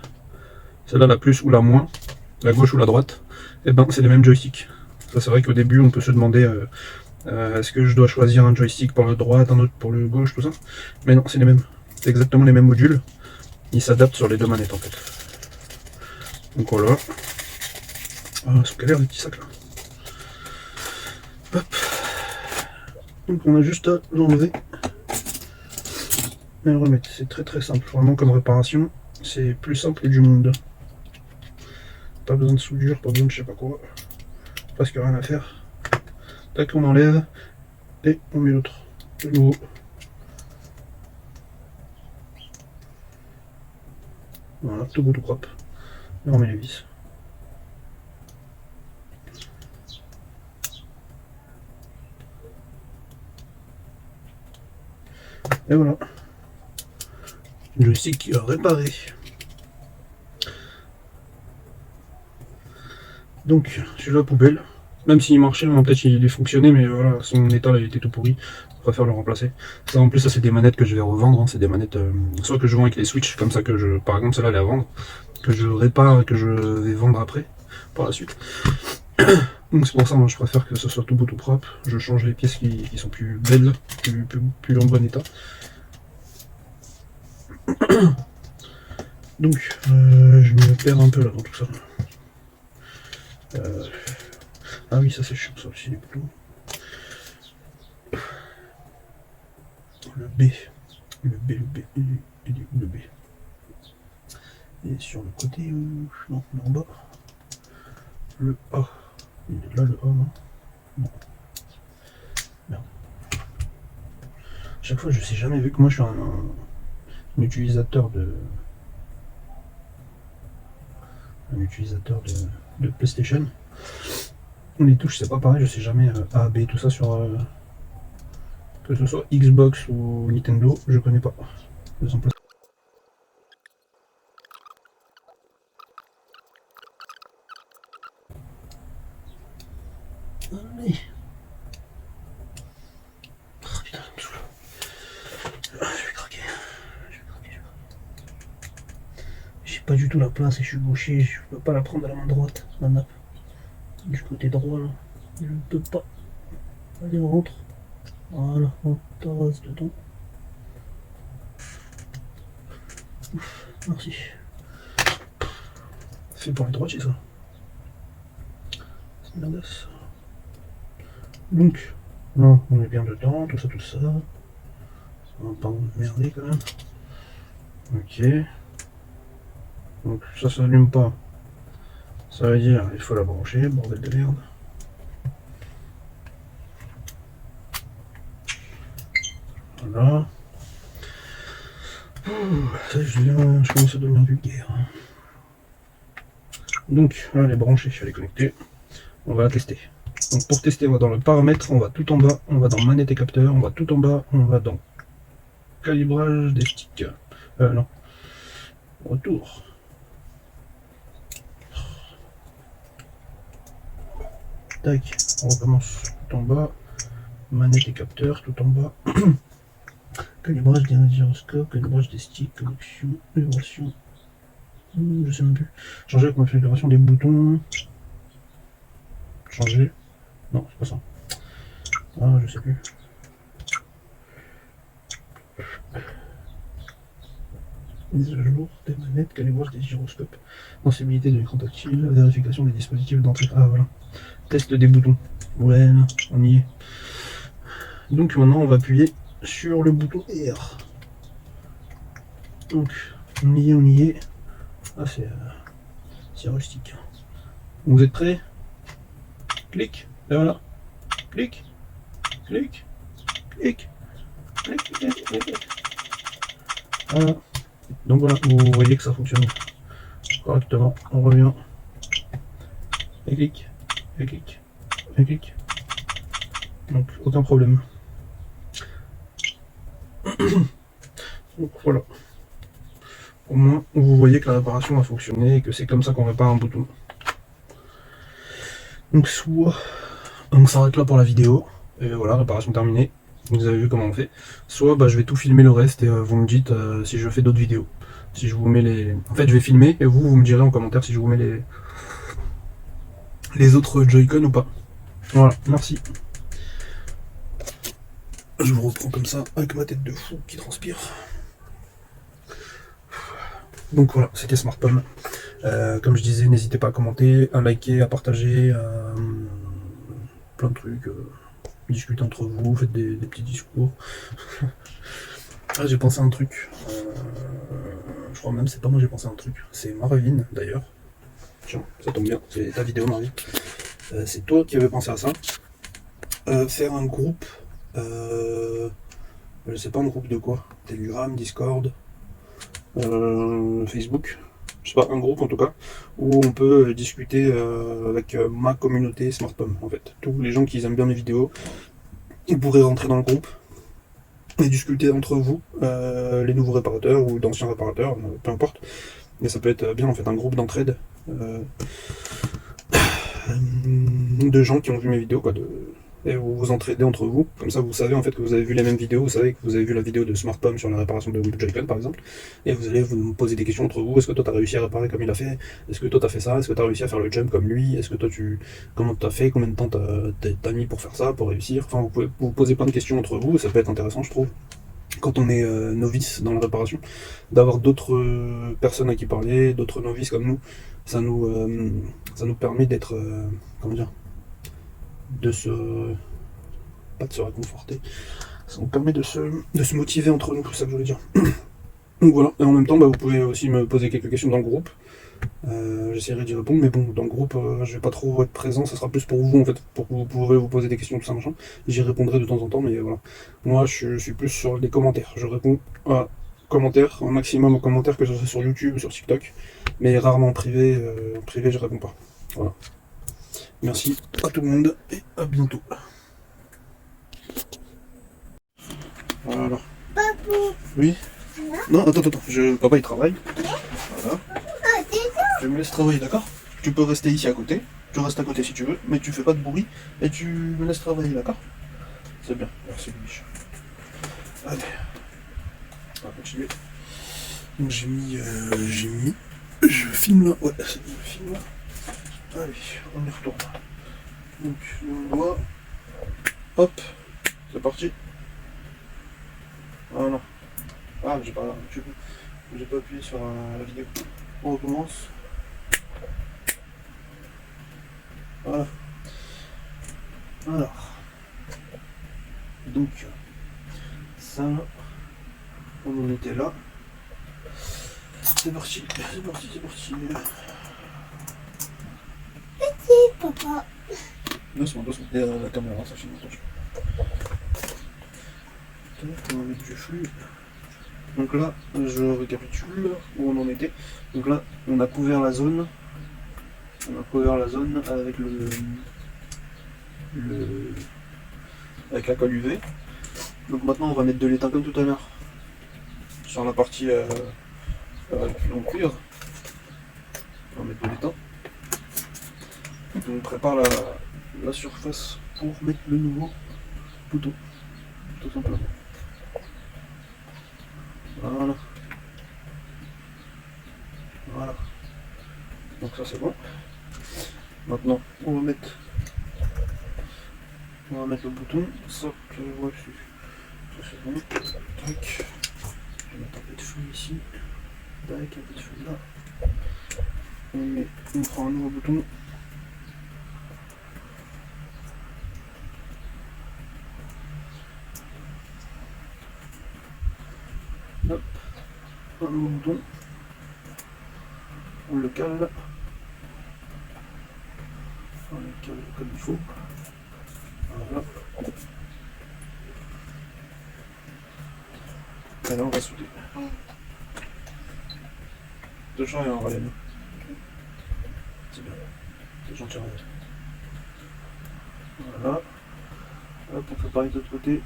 celle-là la plus ou la moins, la gauche ou la droite, et ben c'est les mêmes joysticks. Ça c'est vrai qu'au début on peut se demander est-ce que je dois choisir un joystick pour la droite, un autre pour le gauche, tout ça. Mais non, c'est les mêmes. C'est exactement les mêmes modules. Ils s'adaptent sur les deux manettes en fait. Donc voilà. Ah, sous quelle heure les petits sacs là. Hop. Donc on a juste à l'enlever et le remettre. C'est très simple. Vraiment comme réparation, c'est plus simple du monde. Pas besoin de soudure, pas besoin de je sais pas quoi. Presque rien à faire. Tac, on enlève et on met l'autre. De nouveau. Voilà, tout beau tout propre. Et on met les vis. Et voilà. Le joystick réparé. Donc, celui-là poubelle. Même s'il marchait, peut-être il fonctionnait, mais voilà, son état il était tout pourri. Je préfère le remplacer. Ça en plus, ça c'est des manettes que je vais revendre. Hein. C'est des manettes soit que je vends avec les switches, comme ça que je. Par exemple, celle-là elle est à vendre. Que je répare et que je vais vendre après, par la suite. Donc c'est pour ça, moi je préfère que ce soit tout beau tout propre. Je change les pièces qui sont plus belles, plus en bon état. Donc je me perds un peu là dans tout ça. Ah oui, ça c'est chiant, ça aussi les boutons. Le B, il est où le B? Il est sur le côté, non, il est en bas. Le A, il est là le A, non? Non. Merde. Chaque fois, je sais jamais, vu que moi je suis un utilisateur de PlayStation. Les touches c'est pas pareil, je sais jamais A, B, tout ça sur que ce soit Xbox ou Nintendo, je connais pas. Allez. Oh, putain, ça me saoule. Je vais craquer. J'ai pas du tout la place et je suis gaucher, je peux pas la prendre à la main droite, la nappe. Du côté droit là, je ne peux pas. Allez, on rentre. Voilà, on tasse dedans. Ouf, merci. fait pour les droitiers ça. C'est merdasse. Donc, là, on est bien dedans, tout ça, tout ça. On va pas emmerder quand même. Ok. Donc ça s'allume pas. Ça veut dire il faut la brancher, bordel de merde. Voilà. Je commence à devenir vulgaire. Donc, elle est branchée, elle est connectée. On va la tester. Donc pour tester, on va dans le paramètre, on va tout en bas, on va dans manette et capteur, on va tout en bas, on va dans calibrage des sticks. Non. Retour. Tac, on recommence tout en bas. Manette et capteur, tout en bas. Calibrage des gyroscopes, calibrage des sticks, connexion, vibration. Je sais même plus. Changer la configuration des boutons. Changer. Non, c'est pas ça. Ah, je sais plus. Mise à jour des manettes, calibrage des gyroscopes. Sensibilité de l'écran tactile, vérification des dispositifs d'entrée. Ah, voilà. Test des boutons. Ouais, là, on y est. Donc maintenant, on va appuyer sur le bouton R. Donc, on y est. Ah, c'est rustique. Vous êtes prêts? Clic, et voilà. Clic, clic, clic, clic, clic, clic. Voilà. Donc voilà, vous voyez que ça fonctionne correctement. On revient. Et clic, et clic, et clic. Donc aucun problème. Donc voilà. Au moins, vous voyez que la réparation a fonctionné et que c'est comme ça qu'on répare un bouton. Donc soit on s'arrête là pour la vidéo, et voilà, réparation terminée. Vous avez vu comment on fait. Soit je vais tout filmer le reste et vous me dites si je fais d'autres vidéos. Si je vous mets les. En fait je vais filmer et vous me direz en commentaire si je vous mets les autres Joy-Con ou pas. Voilà, merci. Je vous reprends comme ça avec ma tête de fou qui transpire. Donc voilà, c'était Smart Pomme. Comme je disais, n'hésitez pas à commenter, à liker, à partager, plein de trucs. Discutez entre vous, faites des petits discours. Ah, j'ai pensé à un truc. Je crois même c'est pas moi j'ai pensé à un truc. C'est Marvin d'ailleurs. Tiens, ça tombe bien, c'est ta vidéo Marvin. C'est toi qui avais pensé à ça. Faire un groupe. Je sais pas un groupe de quoi. Telegram, Discord, Facebook. Je sais pas, un groupe en tout cas, où on peut discuter avec ma communauté Smart Pomme en fait. Tous les gens qui aiment bien mes vidéos, ils pourraient rentrer dans le groupe et discuter entre vous, les nouveaux réparateurs ou d'anciens réparateurs, peu importe. Mais ça peut être bien en fait un groupe d'entraide de gens qui ont vu mes vidéos, quoi, et vous vous entraidez entre vous, comme ça vous savez en fait que vous avez vu les mêmes vidéos, vous savez que vous avez vu la vidéo de Smart Pomme sur la réparation de Joy-Con par exemple, et vous allez vous poser des questions entre vous. Est-ce que toi t'as réussi à réparer comme il a fait? Est-ce que toi t'as fait ça? Est-ce que t'as réussi à faire le jump comme lui? Est-ce que toi comment t'as fait? Combien de temps t'as mis pour faire ça, pour réussir? Enfin vous pouvez vous poser plein de questions entre vous, ça peut être intéressant je trouve. Quand on est novice dans la réparation, d'avoir d'autres personnes à qui parler, d'autres novices comme nous, ça nous permet d'être, comment dire, pas de se réconforter, ça nous permet de se motiver entre nous, c'est ça que je voulais dire. Donc voilà, et en même temps, vous pouvez aussi me poser quelques questions dans le groupe. J'essaierai d'y répondre, mais bon, dans le groupe, je vais pas trop être présent, ça sera plus pour vous en fait, pour que vous pourrez vous poser des questions, tout ça machin. J'y répondrai de temps en temps, mais voilà. Moi, je suis plus sur les commentaires. Je réponds à commentaires, un maximum aux commentaires, que ce soit sur YouTube ou sur TikTok, mais rarement en privé. En privé, je réponds pas. Voilà. Merci à tout le monde et à bientôt. Voilà. Papou. Oui. Non. Non, attends, papa il travaille. Voilà. Je me laisse travailler, d'accord? Tu peux rester ici à côté, tu restes à côté si tu veux, mais tu fais pas de bruit et tu me laisses travailler, d'accord? C'est bien, merci Louis. Allez, on va continuer. Donc je filme là, ouais, c'est bon, je filme là. Allez, on y retourne. Donc, on voit, hop, c'est parti. Ah non, j'ai pas appuyé sur la vidéo. On recommence. Voilà. Alors. Donc, ça, on en était là. C'est parti, c'est parti, c'est parti. Petit papa. Doucement, doucement. Derrière la caméra, ça filme, attention. On va mettre du flux. Donc là, je récapitule où on en était. Donc là, on a couvert la zone. On a couvert la zone avec avec la colle UV. Donc maintenant, on va mettre de l'étain comme tout à l'heure sur la partie en cuir. On va mettre de l'étain. On prépare la surface pour mettre le nouveau bouton, tout simplement. Voilà. Voilà. Donc ça c'est bon. Maintenant on va mettre le bouton. Ça que voici. Ça c'est bon. Tac. Je vais mettre un peu de feuille ici. Tac, un peu de feuille là. On prend un nouveau bouton. Hop. Un nouveau bouton. On le cale. On le cale comme il faut. Voilà. Et là on va souder. Deux champs et un relais. C'est bien. C'est gentil. Voilà. Hop, on fait pareil de l'autre côté.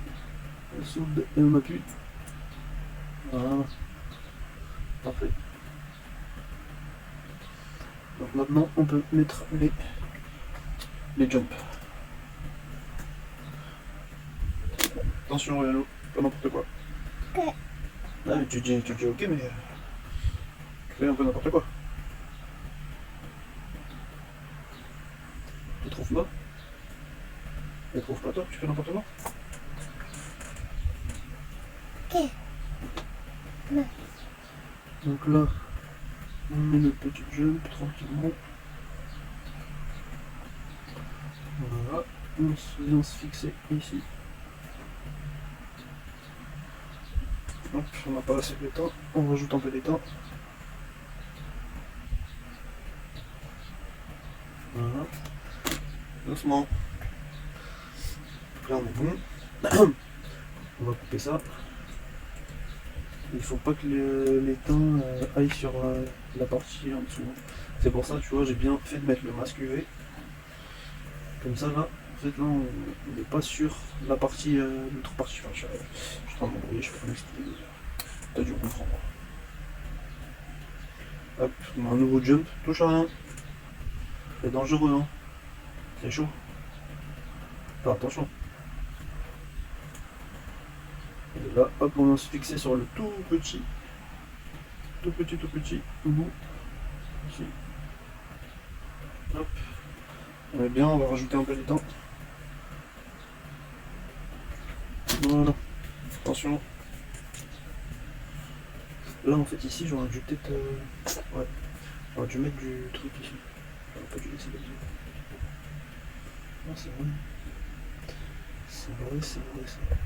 On soude et on appuie. Voilà. Parfait. Donc maintenant on peut mettre les jumps. Attention Léo, pas n'importe quoi. Ok. Ah, mais tu dis ok mais tu fais un peu n'importe quoi. Tu trouves pas? Tu trouves pas toi que tu fais n'importe quoi? Ok. Ouais. Donc là, on met le petit jump tranquillement. Voilà, on vient se fixer ici. Hop, on n'a pas assez d'étain, on rajoute un peu d'étain. Voilà. Doucement. Donc là on est bon. On va couper ça. Il faut pas que l'étain aille sur la partie en dessous. C'est pour ça, tu vois, j'ai bien fait de mettre le masque UV. Comme ça, là, en fait, là, on n'est pas sur la partie, l'autre partie. Enfin, je suis en train de m'embrouiller, je peux pas m'expliquer. T'as dû comprendre. Hop, on a un nouveau jump, touche à rien. C'est dangereux, hein. C'est chaud. Enfin, attention. Et là, hop, on va se fixer sur le tout petit bout. Ici. Hop. On est bien, on va rajouter un peu d'étain. Voilà. Attention. Là, en fait, ici, j'aurais dû peut-être... ouais. J'aurais dû mettre du truc ici. J'aurais pas dû laisser là-dessus. Non, c'est vrai. C'est vrai, c'est vrai, c'est vrai.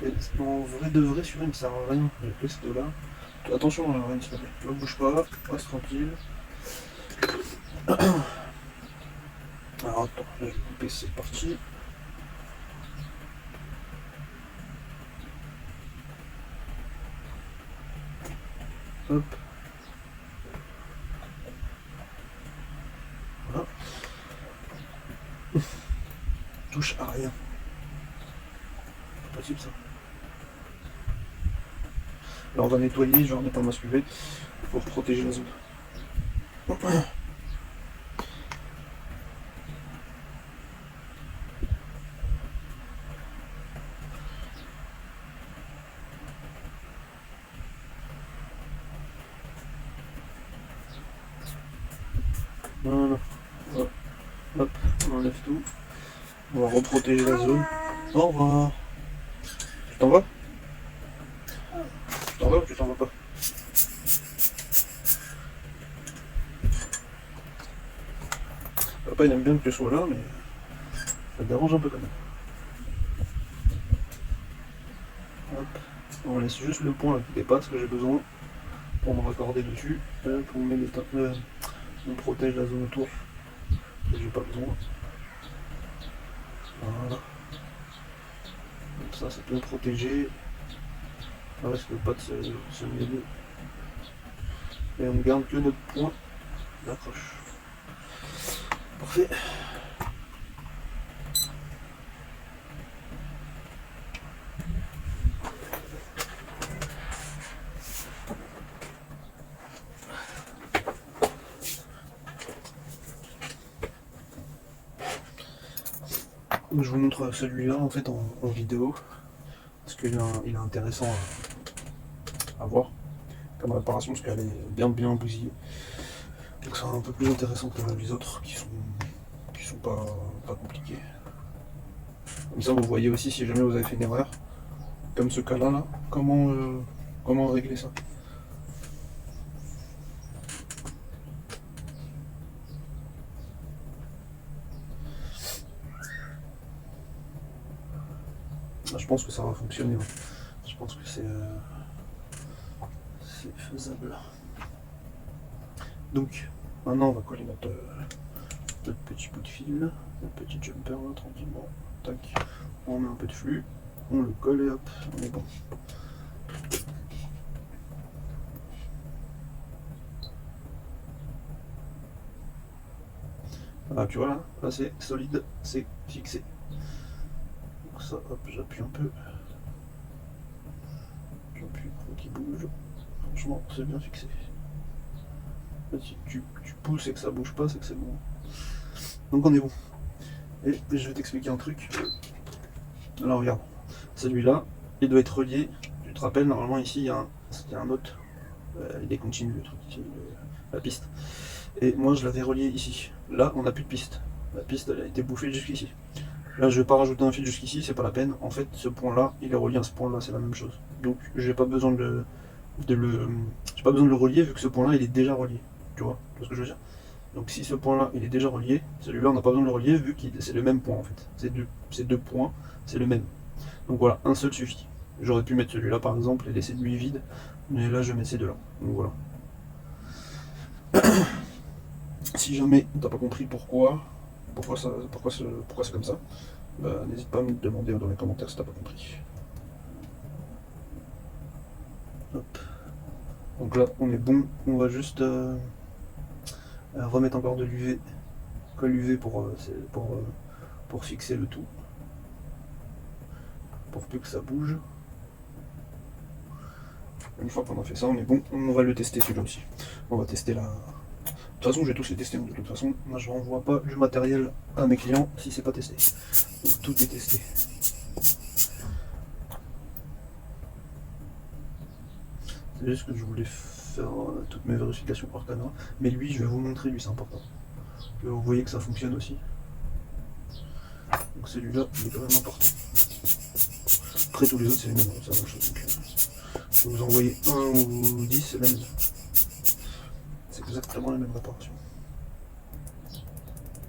Et en vrai de vrai, celui-là, il me sert à rien. J'ai pris ce là. Attention, Ryan, s'il te plaît. Ne bouge pas, reste tranquille. Alors, attends, là, je vais couper, c'est parti. Hop. Voilà. Touche à rien. Pas possible ça. Là on va nettoyer, je vais remettre un masque UV pour protéger la zone. Voilà. Hop, on enlève tout. On va reprotéger la zone. Au revoir. Tu t'en vas? Tu t'en vas ou tu t'en vas pas? Papa il aime bien que tu sois là, mais ça te dérange un peu quand même. Hop. On laisse juste le point là qui dépasse que j'ai besoin pour me raccorder dessus. Pour me mettre on protège la zone autour. Que j'ai pas besoin. Voilà. Comme ça, c'est bien protégé. Ça risque pas de se mêler. Et on ne garde que notre point d'accroche. Parfait. Je vous montre celui-là en fait en vidéo parce qu'il est intéressant à voir comme réparation parce qu'elle est bien bousillée. Donc c'est un peu plus intéressant que les autres qui sont pas compliqués. Comme ça vous voyez aussi si jamais vous avez fait une erreur, comme ce cas-là, là, comment régler ça. Je pense que ça va fonctionner. Ouais. Je pense que c'est faisable. Donc maintenant on va coller notre petit bout de fil, notre petit jumper là, tranquillement. Tac. On met un peu de flux, on le colle et hop, on est bon. Voilà, tu vois là c'est solide, c'est fixé. Donc ça, hop, j'appuie un peu. J'appuie pour qu'il bouge. Franchement, c'est bien fixé. Si tu pousses et que ça bouge pas, c'est que c'est bon. Donc on est bon. Et je vais t'expliquer un truc. Alors regarde, celui-là, il doit être relié. Tu te rappelles, normalement ici, il y a un autre. Il est continu le truc ici, la piste. Et moi je l'avais relié ici. Là, on n'a plus de piste. La piste, elle a été bouffée jusqu'ici. Là, je vais pas rajouter un fil jusqu'ici, c'est pas la peine. En fait, ce point-là, il est relié à ce point-là, c'est la même chose. Donc, j'ai pas besoin j'ai pas besoin de le relier vu que ce point-là, il est déjà relié. Tu vois ce que je veux dire? Donc, si ce point-là, il est déjà relié, celui-là, on n'a pas besoin de le relier vu que c'est le même point en fait. Ces deux points, c'est le même. Donc voilà, un seul suffit. J'aurais pu mettre celui-là par exemple et laisser lui vide, mais là, je mets ces deux-là. Donc voilà. Si jamais t'as pas compris pourquoi c'est comme ça, bah, n'hésite pas à me demander dans les commentaires si t'as pas compris. Hop. Donc là on est bon, on va juste remettre encore de l'UV, colle UV pour fixer le tout, pour plus que ça bouge. Une fois qu'on a fait ça, on est bon, on va le tester celui-là aussi. On va tester la... De toute façon, je vais tous les tester. De toute façon, moi je renvoie pas du matériel à mes clients si c'est pas testé. Donc tout est testé. C'est juste que je voulais faire toutes mes vérifications par caméra. Mais lui, je vais vous montrer, lui c'est important. Que vous voyez que ça fonctionne aussi. Donc celui-là, il est quand même important. Après tous les autres, c'est la même chose. Donc, si vous envoyez 1 ou 10, c'est la même. C'est exactement la même réparation.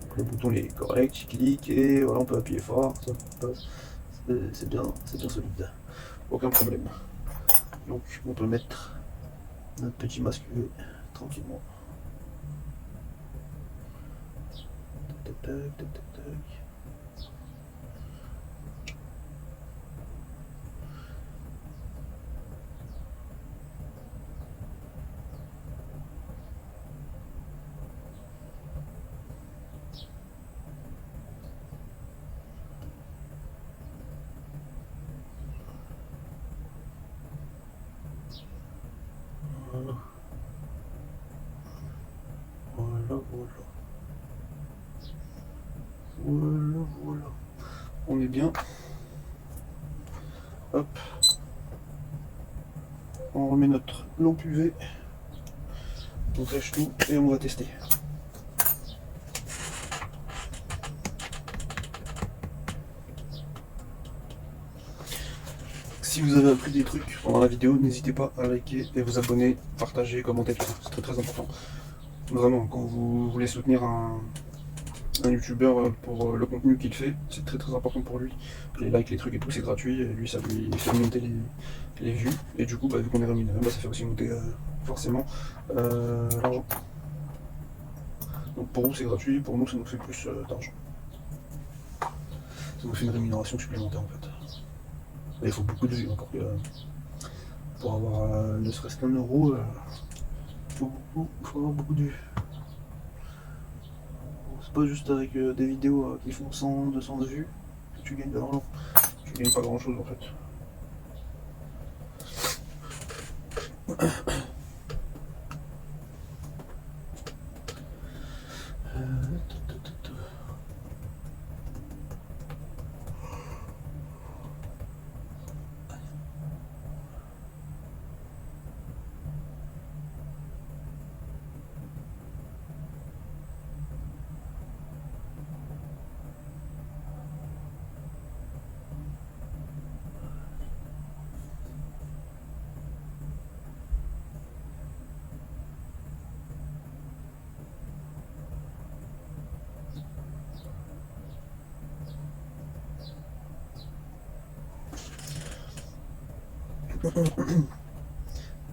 Donc, le bouton il est correct, il clique et voilà, on peut appuyer fort, ça passe. C'est bien solide. Aucun problème. Donc on peut mettre notre petit masque UV tranquillement. Tac, tac, tac, tac, tac. Voilà. Voilà. On est bien. Hop. On remet notre lampe UV. On cache tout et on va tester. Si vous avez appris des trucs pendant la vidéo, n'hésitez pas à liker et vous abonner, partager, commenter, tout ça. C'est très très important. Vraiment, quand vous voulez soutenir un youtubeur pour le contenu qu'il fait, c'est très très important pour lui. Les likes, les trucs et tout, c'est gratuit, et lui ça lui fait monter les vues, et du coup vu qu'on est rémunéré, ça fait aussi monter forcément l'argent. Donc pour vous c'est gratuit, pour nous ça nous fait plus d'argent. Ça nous fait une rémunération supplémentaire en fait. Et il faut beaucoup de vues encore que pour avoir ne serait-ce qu'un euro, faut avoir beaucoup de vues. C'est pas juste avec des vidéos qui font 100, 200 de vues que tu gagnes de l'argent. Tu gagnes pas grand chose en fait.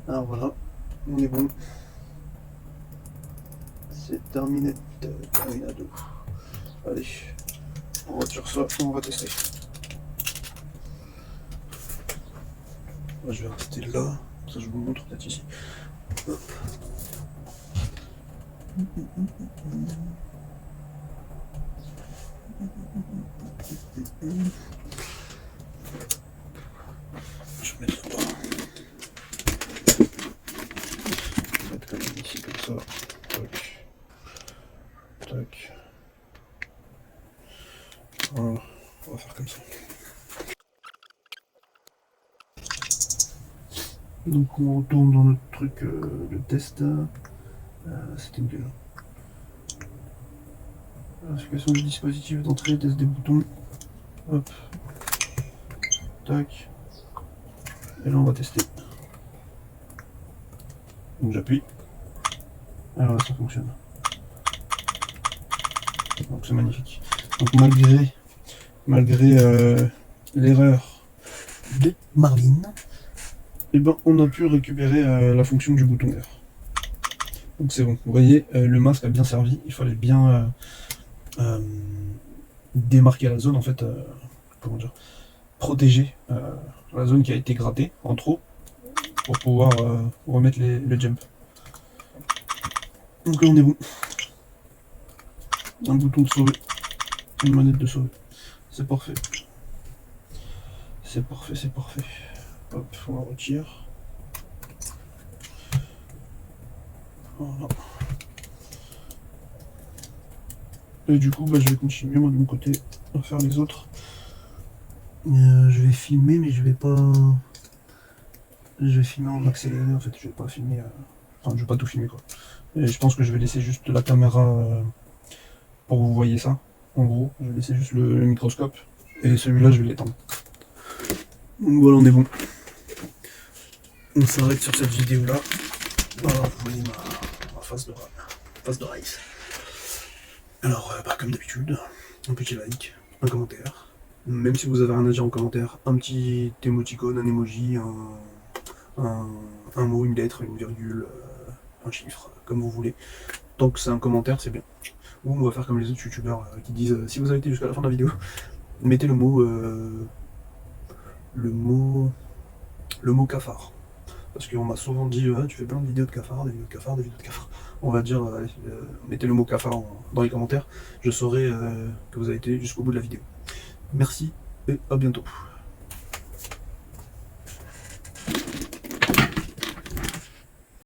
Alors voilà, on est bon. C'est terminé. Terminado. Allez, on retire ça, on va tester. Moi, je vais rester là, ça je vous montre peut-être ici. Hop. Je vais mettre là-bas. Je vais mettre comme ici, comme ça. Tac. Tac. Voilà. On va faire comme ça. Donc on retourne dans notre truc de test. C'était où déjà? Vérification du dispositif d'entrée, test des boutons. Hop. Tac. Et là on va tester. Donc j'appuie. Alors là ça fonctionne. Donc c'est magnifique. Donc malgré l'erreur de Marvin, et ben on a pu récupérer la fonction du bouton R. Donc c'est bon. Vous voyez, le masque a bien servi. Il fallait bien démarquer la zone en fait. Comment dire, protéger la zone qui a été grattée en trop pour pouvoir remettre le jump. Donc là on est bon. Un bouton de sauver, une manette de sauver. C'est parfait. C'est parfait, c'est parfait. Hop, on la retire. Voilà. Et du coup, je vais continuer moi de mon côté à faire les autres. Je vais filmer, mais je vais pas. Je vais filmer en accéléré en fait. Je vais pas filmer. Enfin, je vais pas tout filmer quoi. Et je pense que je vais laisser juste la caméra pour que vous voyez ça. En gros, je vais laisser juste le microscope. Et celui-là, je vais l'étendre. Donc voilà, on est bon. On s'arrête sur cette vidéo-là. Voilà, vous voyez ma face de rice. Alors, comme d'habitude, un petit like, un commentaire. Même si vous avez rien à dire en commentaire, un petit émoticône, un emoji, un mot, une lettre, une virgule, un chiffre, comme vous voulez. Tant que c'est un commentaire, c'est bien. Ou on va faire comme les autres youtubeurs qui disent si vous avez été jusqu'à la fin de la vidéo, mettez le mot cafard. Parce qu'on m'a souvent dit tu fais plein de vidéos de cafards, des vidéos de cafards, des vidéos de cafards. On va dire mettez le mot cafard dans les commentaires, je saurai que vous avez été jusqu'au bout de la vidéo. Merci et à bientôt.